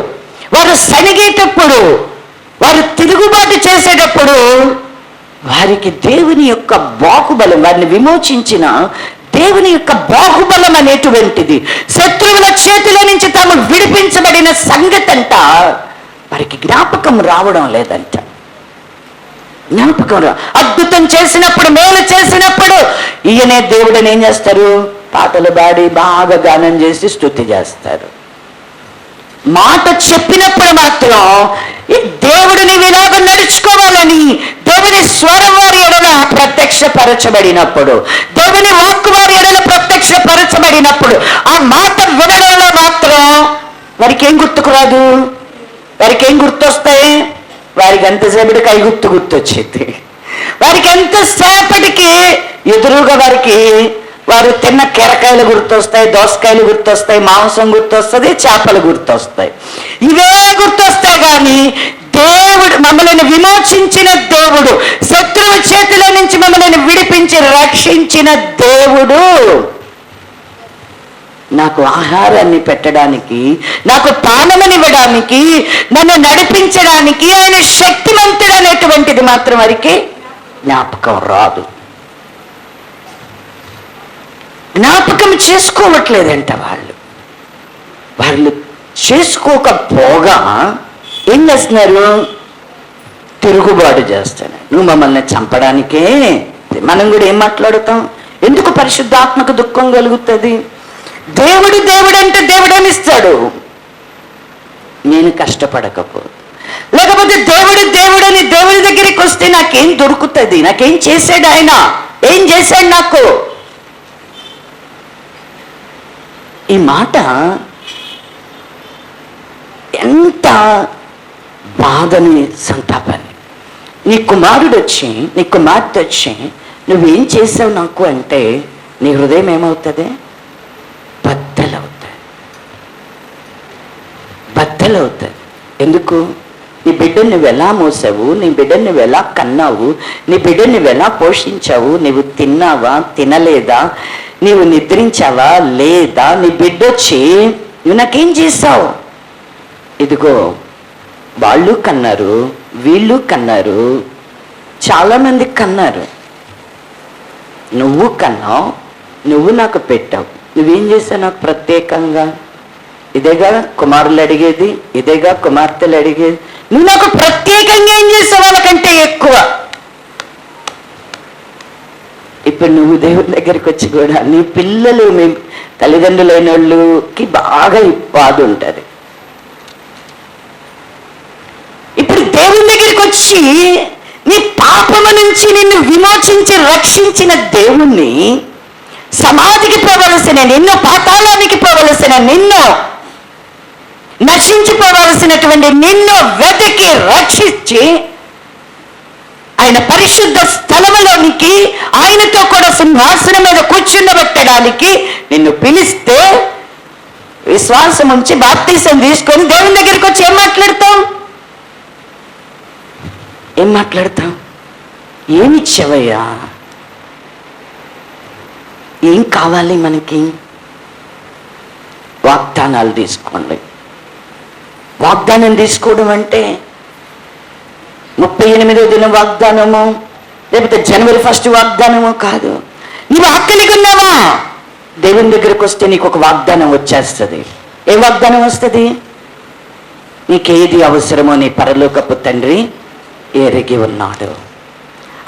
వారు సనిగేటప్పుడు, వారు తిరుగుబాటు చేసేటప్పుడు వారికి దేవుని యొక్క బాహుబలం, వారిని విమోచించిన దేవుని యొక్క బాహుబలం అనేటువంటిది, శత్రువుల చేతిలో నుంచి తాము విడిపించబడిన సంగతి అంట వారికి జ్ఞాపకం రావడం లేదంట. జ్ఞాపకం అద్భుతం చేసినప్పుడు, మేలు చేసినప్పుడు ఈయనే దేవుడిని ఏం చేస్తారు, పాటలు పాడి బాగా గానం చేసి స్తుతి చేస్తారు. మాట చెప్పినప్పుడు మాత్రం దేవుడిని ఇలాగ నడుచుకోవాలని దేవుని స్వరం వారి ఎడల ప్రత్యక్షపరచబడినప్పుడు, దేవుని వాక్కు వారి ఎడల ప్రత్యక్షపరచబడినప్పుడు ఆ మాట వినడంలో మాత్రం వారికి ఏం గుర్తుకు రాదు, వారికి ఏం గుర్తొస్తాయి, వారికి ఎంతసేపటికి అవి గుర్తొచ్చింది, వారికి ఎంతసేపటికి ఎదురుగా వారు తిన్న కీరకాయలు గుర్తొస్తాయి, దోసకాయలు గుర్తొస్తాయి, మాంసం గుర్తొస్తుంది, చేపలు గుర్తొస్తాయి, ఇవే గుర్తొస్తాయి. కానీ దేవుడు మమ్మల్ని విమోచించిన దేవుడు, శత్రువు చేతిలో నుంచి మమ్మల్ని విడిపించి రక్షించిన దేవుడు నాకు ఆహారాన్ని పెట్టడానికి, నాకు పానమనివ్వడానికి, నన్ను నడిపించడానికి ఆయన శక్తిమంతుడు అనేటువంటిది మాత్రం వారికి జ్ఞాపకం రాదు. జ్ఞాపకం చేసుకోవట్లేదంట. వాళ్ళు చేసుకోకపోగా ఏం చేస్తున్నారు, తిరుగుబాటు చేస్తున్నారు. నువ్వు మమ్మల్ని చంపడానికే. మనం కూడా ఏం మాట్లాడుతాం, ఎందుకు పరిశుద్ధాత్మకు దుఃఖం కలుగుతుంది? దేవుడు దేవుడు అంటే దేవుడేమిస్తాడు, నేను కష్టపడకపోతే, లేకపోతే దేవుడు దేవుడని దేవుడి దగ్గరికి వస్తే నాకేం దొరుకుతుంది, నాకేం చేశాడు ఆయన, ఏం చేశాడు నాకు? ఈ మాట ఎంత బాధని, సంతాపాన్ని. నీ కుమారుడు వచ్చి, నీ కుమార్తె వచ్చి నువ్వేం చేసావు నాకు అంటే నీ హృదయం ఏమవుతుంది, బద్దలవుతుంది. ఎందుకు? నీ బిడ్డను నువ్వు ఎలా మోసావు, నీ బిడ్డను నువ్వు ఎలా కన్నావు, నీ బిడ్డను నువ్వు ఎలా పోషించావు, నువ్వు తిన్నావా తినలేదా, నీవు నిద్రించావా లేదా, నీ బిడ్డొచ్చి నువ్వు నాకేం చేసావు? ఇదిగో వాళ్ళు కన్నారు, వీళ్ళు కన్నారు, చాలామంది కన్నారు, నువ్వు కన్నావు, నువ్వు నాకు పెట్టావు, నువ్వేం చేసావు నాకు ప్రత్యేకంగా? ఇదేగా కుమారులు అడిగేది, ఇదేగా కుమార్తెలు అడిగేది, నువ్వు నాకు ప్రత్యేకంగా ఏం చేసావు వాళ్ళకంటే ఎక్కువ. ఇప్పుడు నువ్వు దేవుని దగ్గరికి వచ్చి కూడా నీ పిల్లలు, మీ తల్లిదండ్రులైన వాళ్ళకి బాగా బాధ ఉంటుంది. ఇప్పుడు దేవుని దగ్గరికి వచ్చి నీ పాపము నుంచి నిన్ను విమోచించి రక్షించిన దేవుణ్ణి, సమాధికి పోవలసిన నిన్ను, పాతాళానికి పోవలసిన నిన్ను, నశించిపోవలసినటువంటి నిన్ను వెతికి రక్షించి ఆయన పరిశుద్ధ స్థలములోనికి ఆయనతో కూడా సింహాసనం మీద కూర్చుండబెట్టడానికి నిన్ను పిలిస్తే విశ్వాసం ఉంచి బాప్తీసం తీసుకొని దేవుని దగ్గరికి వచ్చి ఏం మాట్లాడతాం? ఏమిచ్చావయ్యా, ఏం కావాలి మనకి? వాగ్దానాలు తీసుకోండి. వాగ్దానం తీసుకోవడం అంటే 38వ దినం వాగ్దానము, లేకపోతే జనవరి 1 వాగ్దానము కాదు. నీవు ఆకలిగా ఉన్నావా, దేవుని దగ్గరకు వస్తే నీకు ఒక వాగ్దానం వచ్చేస్తుంది. ఏ వాగ్దానం వస్తుంది? నీకేది అవసరమో నీ పరలోకపు తండ్రి ఎరిగి ఉన్నాడు.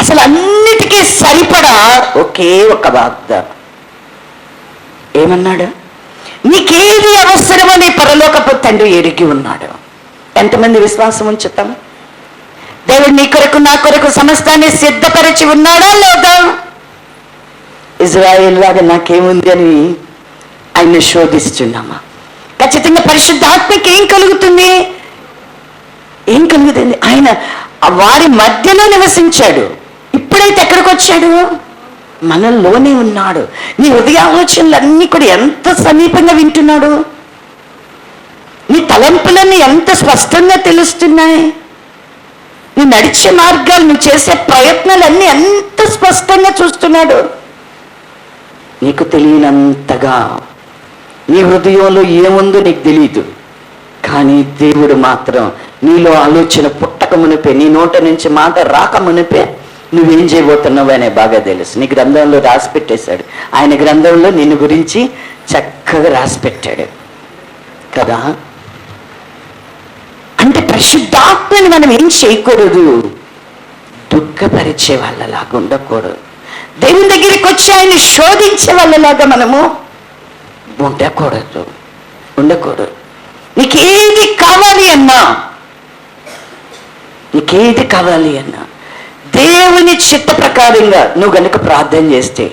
అసలు అన్నిటికీ సరిపడా ఒకే ఒక వాగ్దానం. ఏమన్నాడు? నీకేది అవసరమో నీ పరలోకపు తండ్రి ఎరిగి ఉన్నాడు. ఎంతమంది విశ్వాసం ఉంచుతాం? దేవుడు నీ కొరకు నా కొరకు సమస్తాన్ని సిద్ధపరిచి ఉన్నాడా లేదా? ఇజ్రాయేల్ లాగా నాకేముంది అని ఆయన శోధిస్తున్నామా? ఖచ్చితంగా పరిశుద్ధాత్మకి ఏం కలుగుతుంది? ఆయన వారి మధ్యలో నివసించాడు. ఇప్పుడైతే ఎక్కడికి వచ్చాడు? మనలోనే ఉన్నాడు. నీ హృదయ ఆలోచనలన్నీ కూడా ఎంత సమీపంగా వింటున్నాడు. నీ తలంపులన్నీ ఎంత స్పష్టంగా తెలుస్తున్నాయి. నువ్వు నడిచే మార్గాలు, నువ్వు చేసే ప్రయత్నాలన్నీ ఎంత స్పష్టంగా చూస్తున్నాడు. నీకు తెలియనంతగా నీ హృదయంలో ఏముందో నీకు తెలియదు. కానీ దేవుడు మాత్రం నీలో ఆలోచన పుట్టక మునిపే, నీ నోట నుంచి మాట రాక మునిపే నువ్వేం చేయబోతున్నావు అనే బాగా తెలుసు. నీ గ్రంథంలో రాసి పెట్టేశాడు. ఆయన గ్రంథంలో నిన్ను గురించి చక్కగా రాసి పెట్టాడు కదా. అంటే పరిశుద్ధాత్మని మనం ఏం చేయకూడదు, దుఃఖపరిచే వాళ్ళలాగా ఉండకూడదు. దేవుని దగ్గరికి వచ్చి ఆయన శోధించే వాళ్ళలాగా మనము ఉండకూడదు. నీకేది కావాలి అన్నా దేవుని చిత్త ప్రకారంగా నువ్వు గనుక ప్రార్థన చేస్తే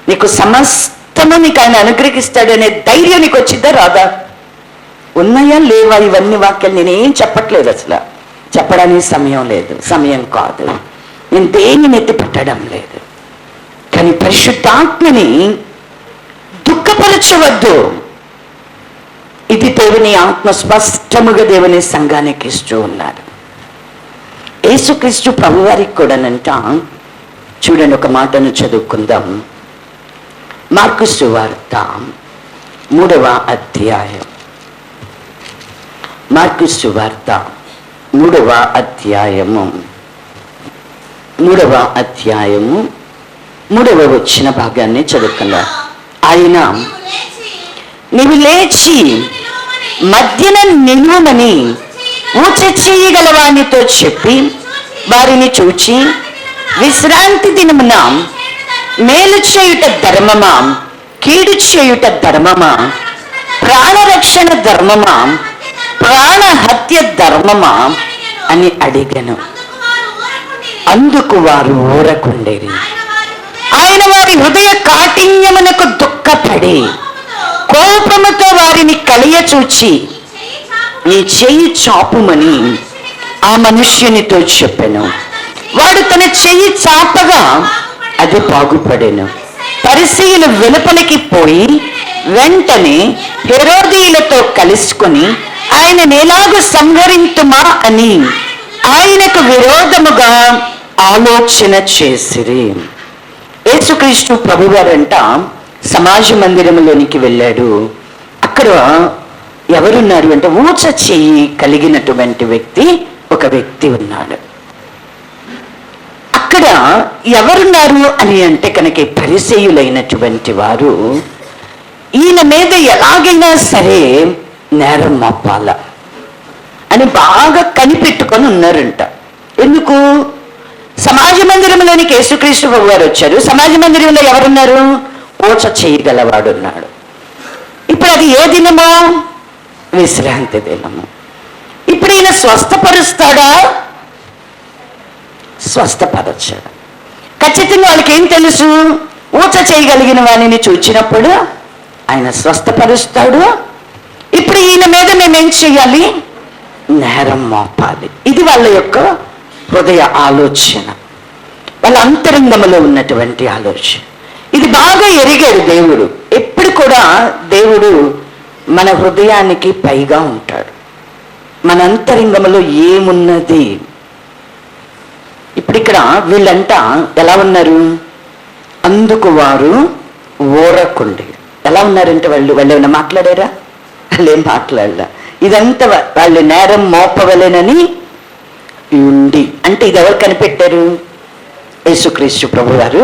నీకు సమస్తము నీకు ఆయన అనుగ్రహిస్తాడనే ధైర్యం నీకు వచ్చిందా రాదా? ఉన్నాయా లేవా? ఇవన్నీ వాక్యాలు నేనేం చెప్పట్లేదు, అసలు చెప్పడానికి సమయం కాదు. నేను దేన్ని నెత్తి పెట్టడం లేదు. కానీ పరిశుద్ధాత్మని దుఃఖపరచవద్దు. ఇది దేవుని ఆత్మ స్పష్టముగా దేవుని సంఘానికి ఇస్తూ ఉన్నారు. యేసుక్రీస్తు ప్రభువారికి కూడానంట. చూడండి, ఒక మాటను చదువుకుందాం. మార్కు సువార్త 3వ అధ్యాయం. మార్కు సువార్త 3వ అధ్యాయము 3వ వచ్చిన భాగాన్ని చదువుకుందాం. ఆయన నీవు లేచి మధ్యన నిలువమని ఊచ చేయగలవానితో చెప్పి వారిని చూచి, విశ్రాంతి దినమున మేలు చేయుట ధర్మమా, కీడు చేయుట ధర్మమా, ప్రాణరక్షణ ధర్మమా, ప్రాణహత్య ధర్మమా అని అడిగను. అందుకు వారు ఊరకుండేరి. ఆయన వారి హృదయ కాఠిన్యమునకు దుఃఖపడి కోపముతో వారిని కలియచూచి, నీ చెయ్యి చాపుమని ఆ మనుష్యునితో చెప్పెను. వాడు తన చెయ్యి చాపగా అది బాగుపడెను. పరిసయ్యులు వెలుపలికి పోయి వెంటనే హెరోదీయులతో కలుసుకొని ఆయన ఎలాగూ సంహరింతుమా అని ఆయనకు విరోధముగా ఆలోచన చేసిరి. యేసుక్రీస్తు ప్రభువారంట సమాజ మందిరంలోనికి వెళ్ళాడు. అక్కడ ఎవరున్నారు అంటే ఊచ చెయ్యి కలిగినటువంటి ఒక వ్యక్తి ఉన్నాడు. అక్కడ ఎవరున్నారు అని అంటే కనుక పరిసయ్యులైనటువంటి వారు ఈయన మీద ఎలాగైనా సరే నేరం మోపాల అని బాగా కనిపెట్టుకొని ఉన్నారంట. ఎందుకు? సమాజ మందిరంలోనికి యేసుక్రీస్తు ప్రభు వారు వచ్చారు. సమాజ మందిరంలో ఎవరున్నారు? ఊచ చేయగలవాడు ఉన్నాడు. ఇప్పుడు అది ఏ దినమో? విశ్రాంతి దినము. ఇప్పుడు ఈయన స్వస్థపరుస్తాడా? స్వస్థపరచాడు. ఖచ్చితంగా వాళ్ళకి ఏం తెలుసు? ఊచ చేయగలిగిన వాడిని చూచినప్పుడు ఆయన స్వస్థపరుస్తాడు. ఇప్పుడు ఈయన మీద మేమేం చేయాలి? నేరం మోపాలి. ఇది వాళ్ళ యొక్క హృదయ ఆలోచన, వాళ్ళ అంతరంగంలో ఉన్నటువంటి ఆలోచన. ఇది బాగా ఎరిగాడు దేవుడు. ఎప్పుడు కూడా దేవుడు మన హృదయానికి పైగా ఉంటాడు. మన అంతరంగంలో ఏమున్నది? ఇప్పుడు ఇక్కడ వీళ్ళంతా ఎలా ఉన్నారు? అందుకు వారు ఊరకుండి. ఎలా ఉన్నారంటే వాళ్ళు ఏమైనా మాట్లాడారా? వాళ్ళు ఏం మాట్లాడరా. ఇదంతా వాళ్ళు నేరం మోపవలెనని ఉండి. అంటే ఇది ఎవరు కనిపెట్టారు? యేసుక్రీస్తు ప్రభు గారు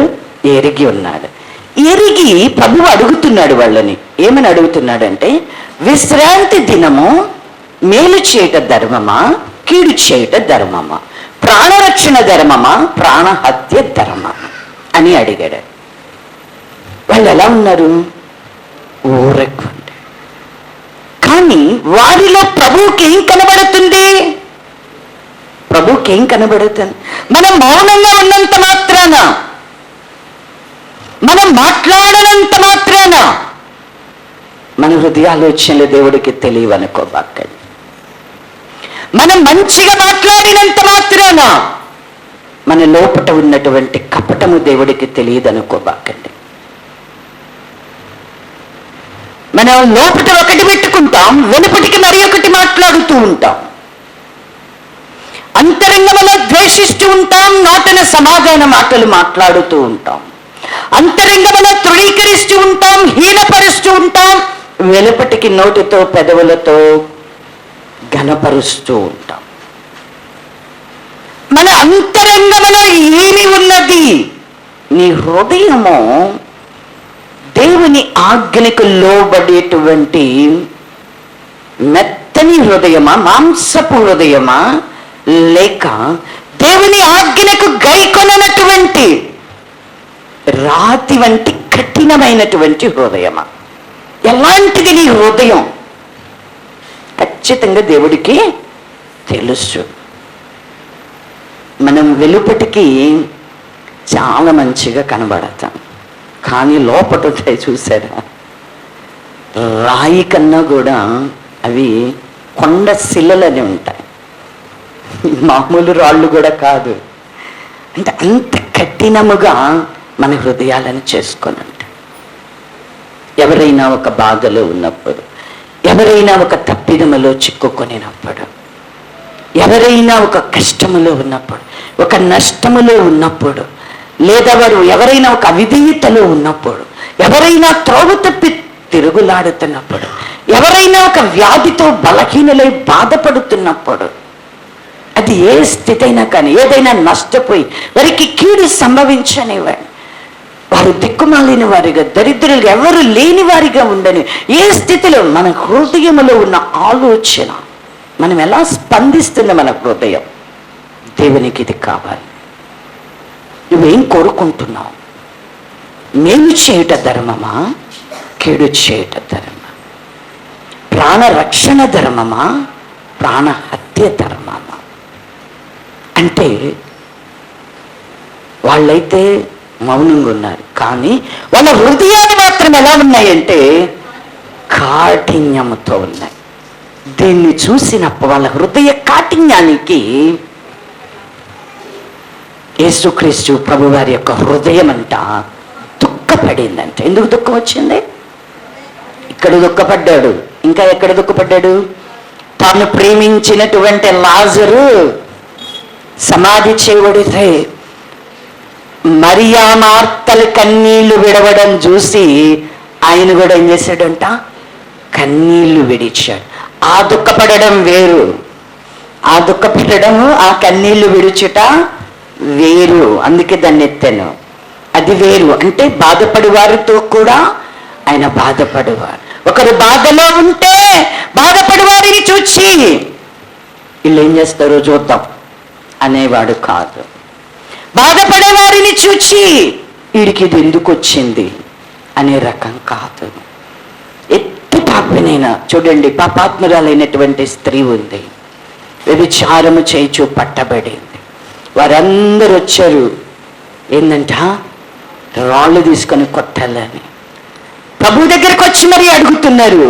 ఎరిగి ఉన్నాడు. ఎరిగి ప్రభువు అడుగుతున్నాడు వాళ్ళని. ఏమని అడుగుతున్నాడంటే, విశ్రాంతి దినము మేలు చేయట ధర్మమా, కీడు చేయట ధర్మమా, ప్రాణరక్షణ ధర్మమా, ప్రాణహత్య ధర్మమా అని అడిగాడు. వాళ్ళు ఎలా ఉన్నారు? ఊరకుండి. కానీ వారిలో ప్రభువుకి ఏం కనబడుతుంది? ప్రభుకి ఏం కనబడుతుంది? మనం మౌనంగా ఉన్నంత మాత్రాన, మనం మాట్లాడనంత మాత్రాన మన హృదయాలోచనలు దేవుడికి తెలియవనుకోబాకండి. మనం మంచిగా మాట్లాడినంత మాత్రాన మన లోపట ఉన్నటువంటి కపటము దేవుడికి తెలియదనుకోబాకండి. మనం లోపట ఒకటి పెట్టుకుంటాం, వెలుపటికి మరి ఒకటి మాట్లాడుతూ ఉంటాం. అంతరంగంలో ద్వేషిస్తూ ఉంటాం, నోటన సమాధాన మాటలు మాట్లాడుతూ ఉంటాం. అంతరంగంలో తృణీకరిస్తూ ఉంటాం, హీనపరుస్తూ ఉంటాం, వెలుపటికి నోటితో పెదవులతో ఘనపరుస్తూ ఉంటాం. మన అంతరంగంలో ఏమి ఉన్నది? నీ హృదయము దేవుని ఆజ్ఞకు లోబడేటువంటి మెత్తని హృదయమా, మాంసపు హృదయమా, లేక దేవుని ఆజ్ఞకు గైకొననటువంటి రాతి వంటి కఠినమైనటువంటి హృదయమా? ఎలాంటిది నీ హృదయం? ఖచ్చితంగా దేవుడికి తెలుసు. మనం వెలుపటికి చాలా మంచిగా కనబడతాం, కానీ లోపట చూసారా, రాయి కన్నా కూడా అవి కొండ శిలలని ఉంటాయి, మామూలు రాళ్ళు కూడా కాదు. అంటే అంత కఠినముగా మన హృదయాలను చేసుకొని ఉంటాయి. ఎవరైనా ఒక బాధలో ఉన్నప్పుడు, ఎవరైనా ఒక తప్పిదములో చిక్కుకొనినప్పుడు, ఎవరైనా ఒక కష్టములో ఉన్నప్పుడు, ఒక నష్టములో ఉన్నప్పుడు, లేదా వారు ఎవరైనా ఒక అవిధేయతలో ఉన్నప్పుడు, ఎవరైనా త్రోవ తప్పి తిరుగులాడుతున్నప్పుడు, ఎవరైనా ఒక వ్యాధితో బలహీనలై బాధపడుతున్నప్పుడు, అది ఏ స్థితి అయినా కానీ, ఏదైనా నష్టపోయి వారికి కీడు సంభవించనివ్వండి, వారు దిక్కుమాలిన వారిగా, దరిద్రులుగా, ఎవరు లేని వారిగా ఉండని ఏ స్థితిలో మన హృదయంలో ఉన్న ఆలోచన, మనం ఎలా స్పందిస్తుంది మన హృదయం, దేవునికి ఇది కావాలి. నువ్వేం కోరుకుంటున్నావు? మేలు చేయుట ధర్మమా, కీడు చేయుట ధర్మమా? ప్రాణ రక్షణ ధర్మమా, ప్రాణ హత్య ధర్మమా? అంటే వాళ్ళైతే మౌనంగా ఉన్నారు, కానీ వాళ్ళ హృదయాలు మాత్రం ఎలా ఉన్నాయంటే కాఠిన్యముతో ఉన్నాయి. దీన్ని చూసినప్పుడు వాళ్ళ హృదయ కాఠిన్యానికి యేసుక్రీస్తు ప్రభు వారి యొక్క హృదయం అంట దుఃఖపడిందంట. ఎందుకు దుఃఖం వచ్చింది? ఇక్కడ దుఃఖపడ్డాడు, ఇంకా ఎక్కడ దుఃఖపడ్డాడు? తాను ప్రేమించినటువంటి లాజరు సమాధి చేయబడితే మరియా మార్తలు కన్నీళ్లు విడవడం చూసి ఆయన కూడా ఏం చేశాడంట? కన్నీళ్లు విడిచాడు. ఆ దుఃఖపడడం వేరు, ఆ దుఃఖపడము, ఆ కన్నీళ్లు విడుచుట వేరు. అందుకే దాన్ని ఎత్తాను, అది వేరు. అంటే బాధపడి వారితో కూడా ఆయన బాధపడేవారు. ఒకరు బాధలో ఉంటే బాధపడి వారిని చూచి వీళ్ళు ఏం చేస్తారో చూద్దాం అనేవాడు కాదు. బాధపడే వారిని చూచి వీడికి ఇది ఎందుకు వచ్చింది అనే రకం కాదు. ఎట్టి పాపినైనా చూడండి, పాపాత్మురాలైనటువంటి స్త్రీ ఉంది, వ్యభిచారము చేయించు పట్టబడింది. వారందరూ వచ్చారు, ఏందంట రాళ్ళు తీసుకొని కొట్టాలని. ప్రభు దగ్గరకు వచ్చి మరీ అడుగుతున్నారు.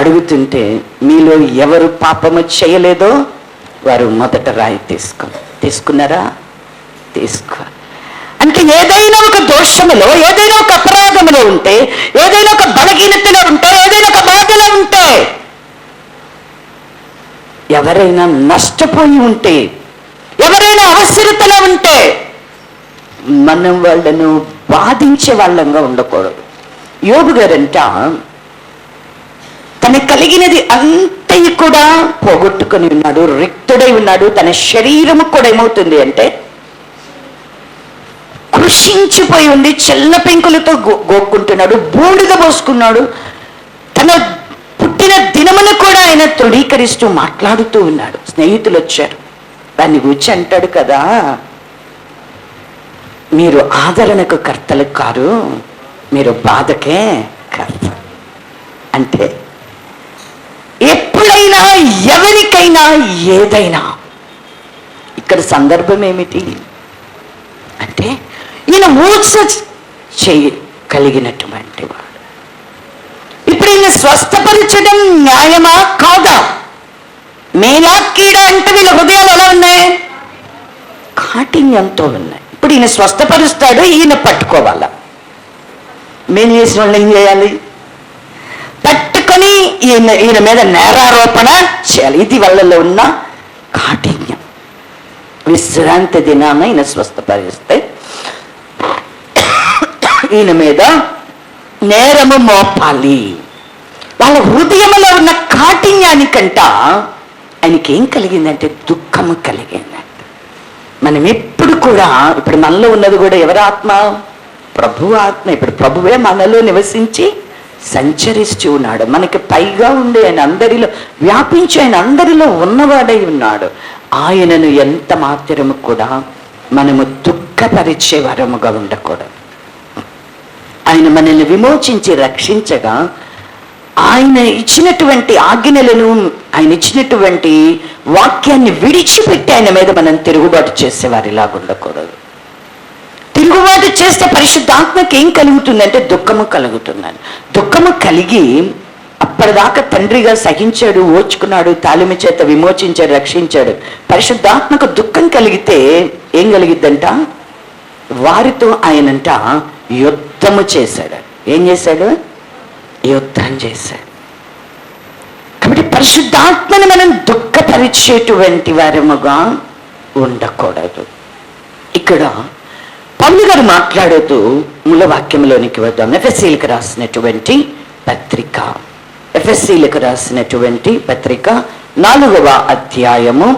అడుగుతుంటే మీలో ఎవరు పాపము చేయలేదో వారు మొదట రాయి తీసుకున్నారా? తీసుకో. అంటే ఏదైనా ఒక దోషములో, ఏదైనా ఒక అపరాధములో ఉంటే, ఏదైనా ఒక బలహీనతలో ఉంటే, ఏదైనా ఒక బాధలో ఉంటే, ఎవరైనా నష్టపోయి ఉంటే, ఎవరైనా అవసరతలో ఉంటే మనం వాళ్ళను బాధించే వాళ్ళంగా ఉండకూడదు. యోబు గారంట తనకు కలిగినది అంతయు కూడా పోగొట్టుకొని ఉన్నాడు, రిక్తుడై ఉన్నాడు. తన శరీరము కూడా ఏమవుతుంది అంటే కృషించిపోయి ఉంది, చెల్ల పెంకులతో గోక్కుంటున్నాడు, బూడిద పోసుకున్నాడు. తన పుట్టిన దినమును కూడా ఆయన తృణీకరిస్తూ మాట్లాడుతూ ఉన్నాడు. స్నేహితులు వచ్చారు, దాన్ని గురించి అంటాడు కదా, మీరు ఆదరణకు కర్తలు కారు, మీరు బాధకే కర్త. అంటే ఎప్పుడైనా ఎవరికైనా ఏదైనా ఇక్కడ సందర్భం ఏమిటి అంటే ఈయన మూర్ఛ చేయగలిగినటువంటి వాడు. ఇప్పుడు ఈయన స్వస్థపరచడం న్యాయమా కాదా? మేలా కీడ అంటే వీళ్ళ హృదయాలు ఎలా ఉన్నాయి? కాఠిన్యంతో ఉన్నాయి. ఇప్పుడు ఈయన స్వస్థపరుస్తాడు, ఈయన పట్టుకోవాలా? మేము చేసిన వాళ్ళు ఏం చేయాలి? పట్టుకొని ఈయన మీద నేరారోపణ చేయాలి. ఇది వాళ్ళలో ఉన్న కాఠిన్యం. విశ్రాంతి దినాన ఈయన స్వస్థపరిస్తే ఈయన మీద నేరము మోపాలి. వాళ్ళ హృదయంలో ఉన్న కాఠిన్యానికంట ఆయనకి ఏం కలిగిందంటే దుఃఖము కలిగిందంట. మనం ఎప్పుడు కూడా, ఇప్పుడు మనలో ఉన్నది కూడా ఎవరి ఆత్మ? ప్రభు ఆత్మ. ఇప్పుడు ప్రభువే మనలో నివసించి సంచరిస్తూ ఉన్నాడు. మనకి పైగా ఉండే ఆయన అందరిలో వ్యాపించి ఆయన అందరిలో ఉన్నవాడై ఉన్నాడు. ఆయనను ఎంత మాత్రము కూడా మనము దుఃఖపరిచే వరముగా ఉండకూడదు. ఆయన మనల్ని విమోచించి రక్షించగా ఆయన ఇచ్చినటువంటి ఆజ్ఞలను, ఆయన ఇచ్చినటువంటి వాక్యాన్ని విడిచిపెట్టి ఆయన మీద మనం తిరుగుబాటు చేసేవారిలాగా ఉండకూడదు. తిరుగుబాటు చేస్తే పరిశుద్ధాత్మకి ఏం కలుగుతుందంటే దుఃఖము కలుగుతుందని. దుఃఖము కలిగి అప్పటిదాకా తండ్రిగా సహించాడు, ఓర్చుకున్నాడు, తాళిమి చేత విమోచించాడు, రక్షించాడు. పరిశుద్ధాత్మకు దుఃఖం కలిగితే ఏం కలిగిద్దంట? వారితో ఆయనంట యుద్ధము చేశాడు. ఏం చేశాడు? యుద్ధం చేశాడు. కాబట్టి పరిశుద్ధాత్మని మనం దుఃఖపరిచేటువంటి వారముగా ఉండకూడదు. ఇక్కడ పౌలు గారు మాట్లాడుతూ మూల వాక్యంలోనికి వద్దాం. ఎఫెసీలకు రాసినటువంటి పత్రిక, ఎఫెసీలకు రాసినటువంటి పత్రిక 4వ అధ్యాయము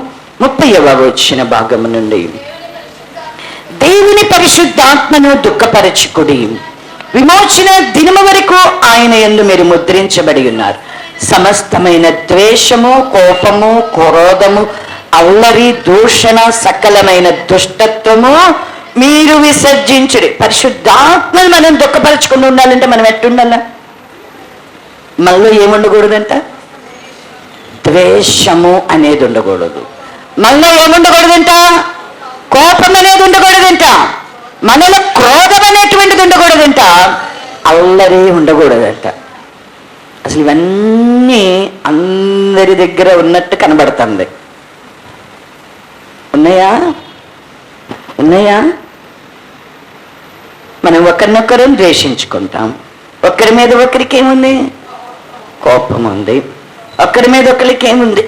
30వ వచన భాగము నుండి, దేవుని పరిశుద్ధాత్మను దుఃఖపరచుకుడి, విమోచన దినము వరకు ఆయన యందు మీరు ముద్రించబడి ఉన్నారు. సమస్తమైన ద్వేషము, కోపము, క్రోధము, అల్లరి, దూషణ, సకలమైన దుష్టత్వము మీరు విసర్జించుడి. పరిశుద్ధాత్మను మనం దుఃఖపరచుకుని ఉండాలంటే మనం ఎట్టుండాల? మనలో ఏముండకూడదంట? ద్వేషము అనేది ఉండకూడదు. మనలో ఏముండకూడదంట? కోపం అనేది ఉండకూడదంట. మనలో క్రోధం అనేటువంటిది ఉండకూడదంట. అల్లరి ఉండకూడదంట. అసలు ఇవన్నీ అందరి దగ్గర ఉన్నట్టు కనబడుతుంది. ఉన్నాయా? ఉన్నాయా? మనం ఒకరినొకరు ద్వేషించుకుంటాం. ఒకరి మీద ఒకరికి ఏముంది? కోపం ఉంది. ఒకరి మీద ఒకరికి ఏముంది?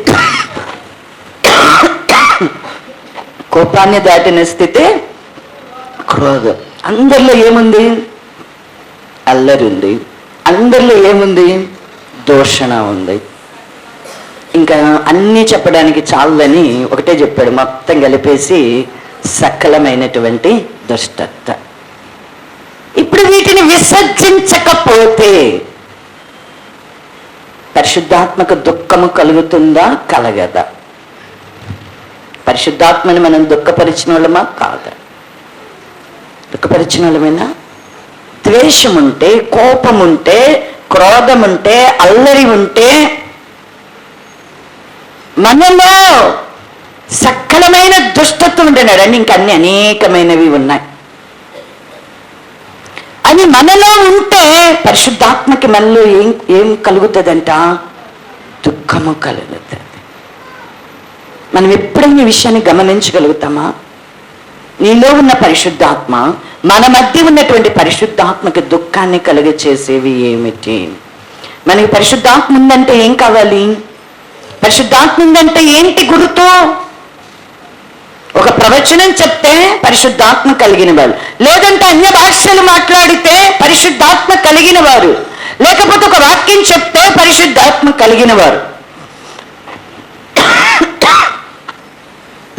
కోపాన్ని దాటిన స్థితి క్రోధం. అందరిలో ఏముంది? అల్లరి ఉంది. అందరిలో ఏముంది? దూషణ ఉంది. ఇంకా అన్నీ చెప్పడానికి చాలని ఒకటే చెప్పాడు, మొత్తం కలిపేసి సకలమైనటువంటి దుష్టత్వ. ఇప్పుడు వీటిని విసర్జించకపోతే పరిశుద్ధాత్మకు దుఃఖము కలుగుతుందా? కలగదా? పరిశుద్ధాత్మని మనం దుఃఖపరిచిన వాళ్ళమా? కాదా? దుఃఖపరిచిన వాళ్ళమైనా? ద్వేషం ఉంటే, కోపం ఉంటే, క్రోధం ఉంటే, అల్లరి ఉంటే, మనలో సకలమైన దుష్టత్వం ఉంటున్నాడు అండి. ఇంకా అన్ని అనేకమైనవి ఉన్నాయి అని మనలో ఉంటే పరిశుద్ధాత్మకి మనలో ఏం కలుగుతుందంట? దుఃఖము కలుగుతుంది. మనం ఎప్పుడైనా ఈ విషయాన్ని గమనించగలుగుతామా? నీలో ఉన్న పరిశుద్ధాత్మ, మన మధ్య ఉన్నటువంటి పరిశుద్ధాత్మకి దుఃఖాన్ని కలుగచేసేవి ఏమిటి? మనకి పరిశుద్ధాత్మ ఉందంటే ఏం కావాలి? పరిశుద్ధాత్మ ఉందంటే ఏంటి గుర్తు? ఒక ప్రవచనం చెప్తే పరిశుద్ధాత్మ కలిగిన వారు, లేదంటే అన్య భాషలు మాట్లాడితే పరిశుద్ధాత్మ కలిగిన వారు, లేకపోతే ఒక వాక్యం చెప్తే పరిశుద్ధాత్మ కలిగిన వారు,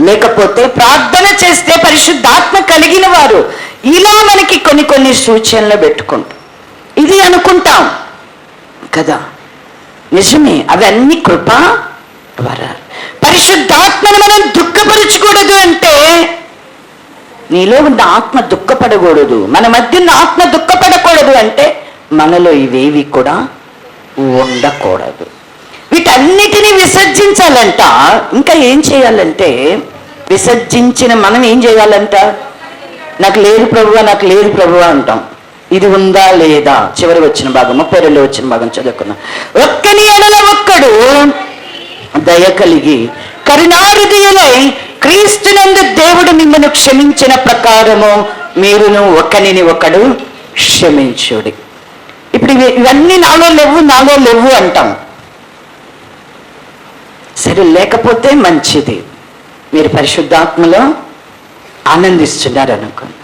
లేకపోతే ప్రార్థన చేస్తే పరిశుద్ధాత్మ కలిగిన వారు. ఇలా మనకి కొన్ని సూచనలు పెట్టుకుంటాం. ఇది అనుకుంటాం కదా, నిజమే. అవన్నీ కృపా వరాలు. పరిశుద్ధాత్మను మనం దుఃఖపరచకూడదు అంటే నీలో ఉన్న ఆత్మ దుఃఖపడకూడదు, మన మధ్య ఉన్న ఆత్మ దుఃఖపడకూడదు అంటే మనలో ఇవేవి కూడా ఉండకూడదు. వీటన్నిటినీ విసర్జించాలంట. ఇంకా ఏం చేయాలంటే విసర్జించిన మనం ఏం చేయాలంట? నాకు లేదు ప్రభువా, నాకు లేదు ప్రభువా అంటాం. ఇది ఉందా లేదా? చివరి వచ్చిన భాగం 32 వచ్చిన భాగం చదువుకున్నాం. ఒక్కని ఎడల ఒక్కడు దయ కలిగి కరుణాహృదయులై క్రీస్తునందు దేవుడు మిమ్మల్ని క్షమించిన ప్రకారము మీరును ఒకనిని ఒకడు క్షమించుడి. ఇప్పుడు ఇవన్నీ నాలో లేవు అంటాం. సరే, లేకపోతే మంచిది. మీరు పరిశుద్ధాత్మలో ఆనందిస్తున్నారు అనుకోండి.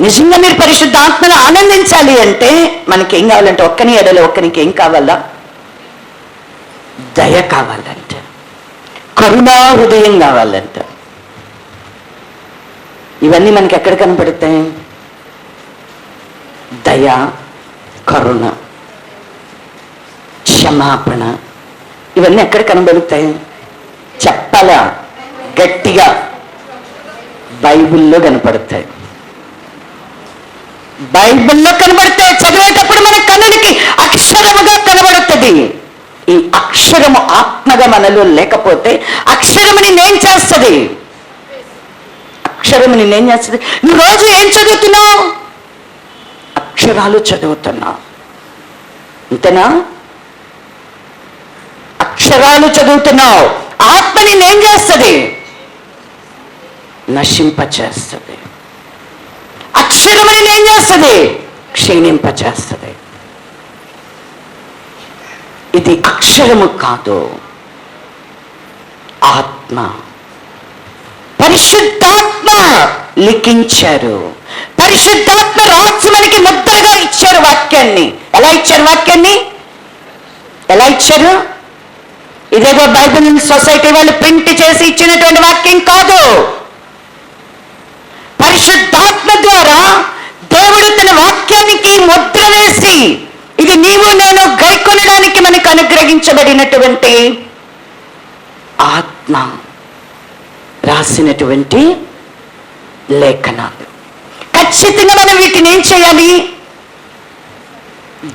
నిజంగా మీరు పరిశుద్ధాత్మలో ఆనందించాలి అంటే మనకేం కావాలంటే, ఒక్కని ఎడలో ఒక్కనికి ఏం కావాలా? దయ కావాలంట, కరుణా హృదయం కావాలంట. ఇవన్నీ మనకి ఎక్కడ కనపడతాయి? దయ, కరుణ, క్షమాపణ, ఇవన్నీ ఎక్కడ కనబడుతాయి? చెప్పాలా గట్టిగా? బైబిల్లో కనపడతాయి. బైబిల్లో కనబడతాయి. చదివేటప్పుడు మన కన్నులకి అక్షరముగా కనబడుతుంది. ఈ అక్షరము ఆత్మగా మనలో లేకపోతే అక్షరము నిన్నేం చేస్తుంది? అక్షరము నిన్నేం చేస్తుంది? నువ్వు రోజు ఏం చదువుతున్నావు? అక్షరాలు చదువుతున్నావు, అంతేనా? అక్షరాలు చదువుతున్నావు. ఆత్మ నిన్నేం చేస్తుంది? నశింపచేస్తుంది. అక్షరము నిన్నేం చేస్తుంది? క్షీణింపచేస్తుంది. ఇది అక్షరము కాదు, ఆత్మ. పరిశుద్ధాత్మ లిఖించారు. పరిశుద్ధాత్మ రాసి మనకి ముద్రగా ఇచ్చారు వాక్యాన్ని. ఎలా ఇచ్చారు వాక్యాన్ని? ఎలా ఇచ్చారు? ఇదేదో బైబిల్ సొసైటీ వాళ్ళు ప్రింట్ చేసి ఇచ్చినటువంటి వాక్యం కాదు. పరిశుద్ధాత్మ ద్వారా దేవుడు తన వాక్యానికి ముద్ర వేసి, ఇది నీవు నేను గైకొనడానికి మనకు అనుగ్రహించబడినటువంటి ఆత్మ రాసినటువంటి లేఖనాలు. ఖచ్చితంగా మనం వీటిని ఏం చేయాలి?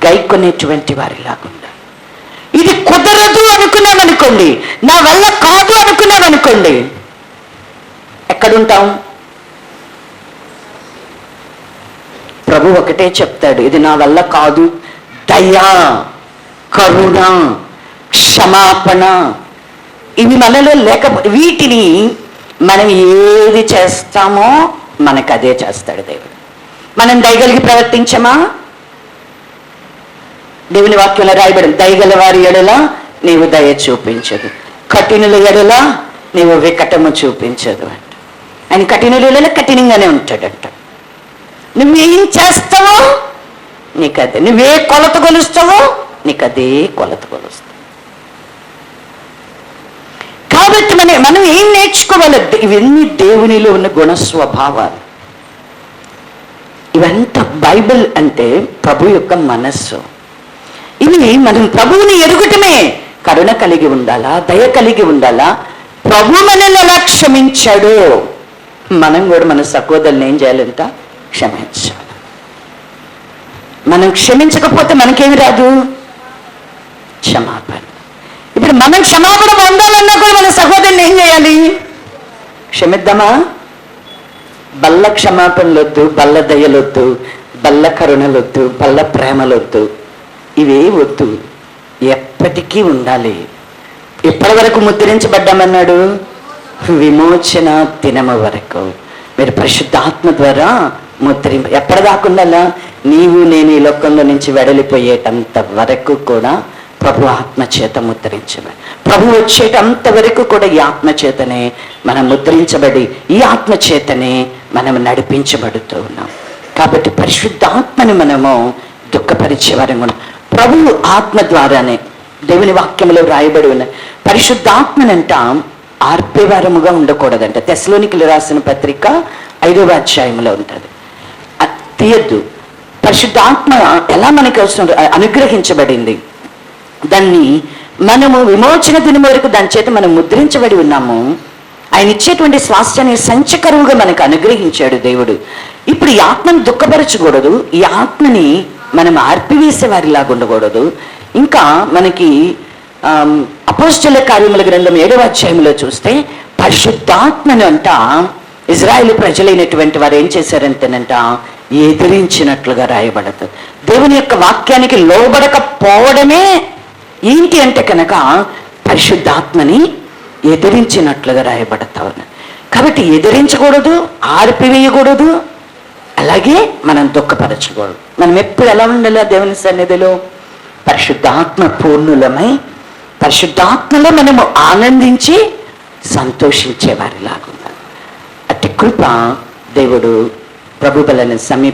గైకొనేటువంటి వారిలాగా ఉండాలి. ఇది కుదరదు అనుకున్నామనుకోండి, నా వల్ల కాదు అనుకున్నామనుకోండి, ఎక్కడుంటాం? ప్రభు ఒకటే చెప్తాడు, ఇది నా వల్ల కాదు. దయ, కరుణ, క్షమాపణ, ఇవి మనలో లేకపోతే, వీటిని మనం ఏది చేస్తామో మనకు అదే చేస్తాడు దేవుడు. మనం దయగలిగి ప్రవర్తించమా? దేవుని వాక్యంలో రాయబడింది, దయగల వారి ఎడల నీవు దయ చూపించదు, కఠినుల ఎడల నీవు వికటము చూపించదు అంట. ఆయన కఠినుల ఎడల కఠినంగానే ఉంటాడంట. నువ్వేం చేస్తావో నీకు అదే, నువ్వే కొలత కొలుస్తావో నీకు అదే కొలత కొలుస్తావు. కాబట్టి మనం ఏం నేర్చుకోవాలి? ఇవన్నీ దేవునిలో ఉన్న గుణ స్వభావాలు. ఇవంతా బైబిల్ అంటే ప్రభు యొక్క మనస్సు. ఇవి మనం ప్రభువుని ఎరుగుటమే. కరుణ కలిగి ఉండాలా, దయ కలిగి ఉండాలా. ప్రభు మనల్ని ఎలా క్షమించాడు, మనం కూడా మన సహోదరుని ఏం చేయాలంట? క్షమించాలి. మనం క్షమించకపోతే మనకేమి రాదు? క్షమాపణ. ఇప్పుడు మనం క్షమాపణ పొందాలన్నా కూడా మన సహోదరుని ఏం చేయాలి? క్షమిద్దామా? బల్ల క్షమాపణలొద్దు, బల్ల దయలొద్దు, బల్ల కరుణలొద్దు, బల్ల ప్రేమలొద్దు, ఇవే వద్దు. ఎప్పటికీ ఉండాలి. ఎప్పటి వరకు ముద్రించబడ్డామన్నాడు? విమోచన దినము వరకు. మీరు పరిశుద్ధాత్మ ద్వారా ఎప్పటిదాకా ఉండాలా? నీవు నేను ఈ లోకంలో నుంచి వెడలిపోయేటంత వరకు కూడా ప్రభు ఆత్మచేత ముద్రించబడి, ప్రభు వచ్చేటంత వరకు కూడా ఈ ఆత్మచేతనే మనం ముద్రించబడి, ఈ ఆత్మచేతనే మనం నడిపించబడుతూ ఉన్నాం. కాబట్టి పరిశుద్ధాత్మని మనము దుఃఖపరిచేవారం కూడా ప్రభు ఆత్మ ద్వారానే. దేవుని వాక్యంలో రాయబడి ఉన్న పరిశుద్ధాత్మనంట ఆర్పేవారముగా ఉండకూడదంట. తెస్సలోనికీయులకు రాసిన పత్రిక 5వ అధ్యాయంలో ఉంటుంది. తీయద్దు. పరిశుద్ధాత్మ ఎలా మనకి అనుగ్రహించబడింది, దాన్ని మనము విమోచన దినం వరకు దాని చేత మనం ముద్రించబడి ఉన్నాము. ఆయన ఇచ్చేటువంటి స్వాస్థ్యాన్ని సంచకరువుగా మనకు అనుగ్రహించాడు దేవుడు. ఇప్పుడు ఈ ఆత్మను దుఃఖపరచకూడదు, ఈ ఆత్మని మనం ఆర్పివేసే వారిలాగా ఉండకూడదు. ఇంకా మనకి అపోస్తలుల కార్యముల గ్రంథం 7వ అధ్యాయంలో చూస్తే పరిశుద్ధాత్మను అంట ఇజ్రాయేలు ప్రజలైనటువంటి వారు ఏం చేశారంటేనంట ఎదిరించినట్లుగా రాయబడదు. దేవుని యొక్క వాక్యానికి లోబడకపోవడమే ఏంటి అంటే కనుక పరిశుద్ధాత్మని ఎదిరించినట్లుగా రాయబడతా ఉన్నది. కాబట్టి ఎదిరించకూడదు, ఆర్పివేయకూడదు, అలాగే మనం దుఃఖపరచకూడదు. మనం ఎప్పుడు ఎలా ఉండాలి దేవుని సన్నిధిలో? పరిశుద్ధాత్మ పూర్ణులమై పరిశుద్ధాత్మలో మనము ఆనందించి సంతోషించేవారిలాగా ఉండాలి. అట్టి కృప దేవుడు ప్రభు బలను సమీప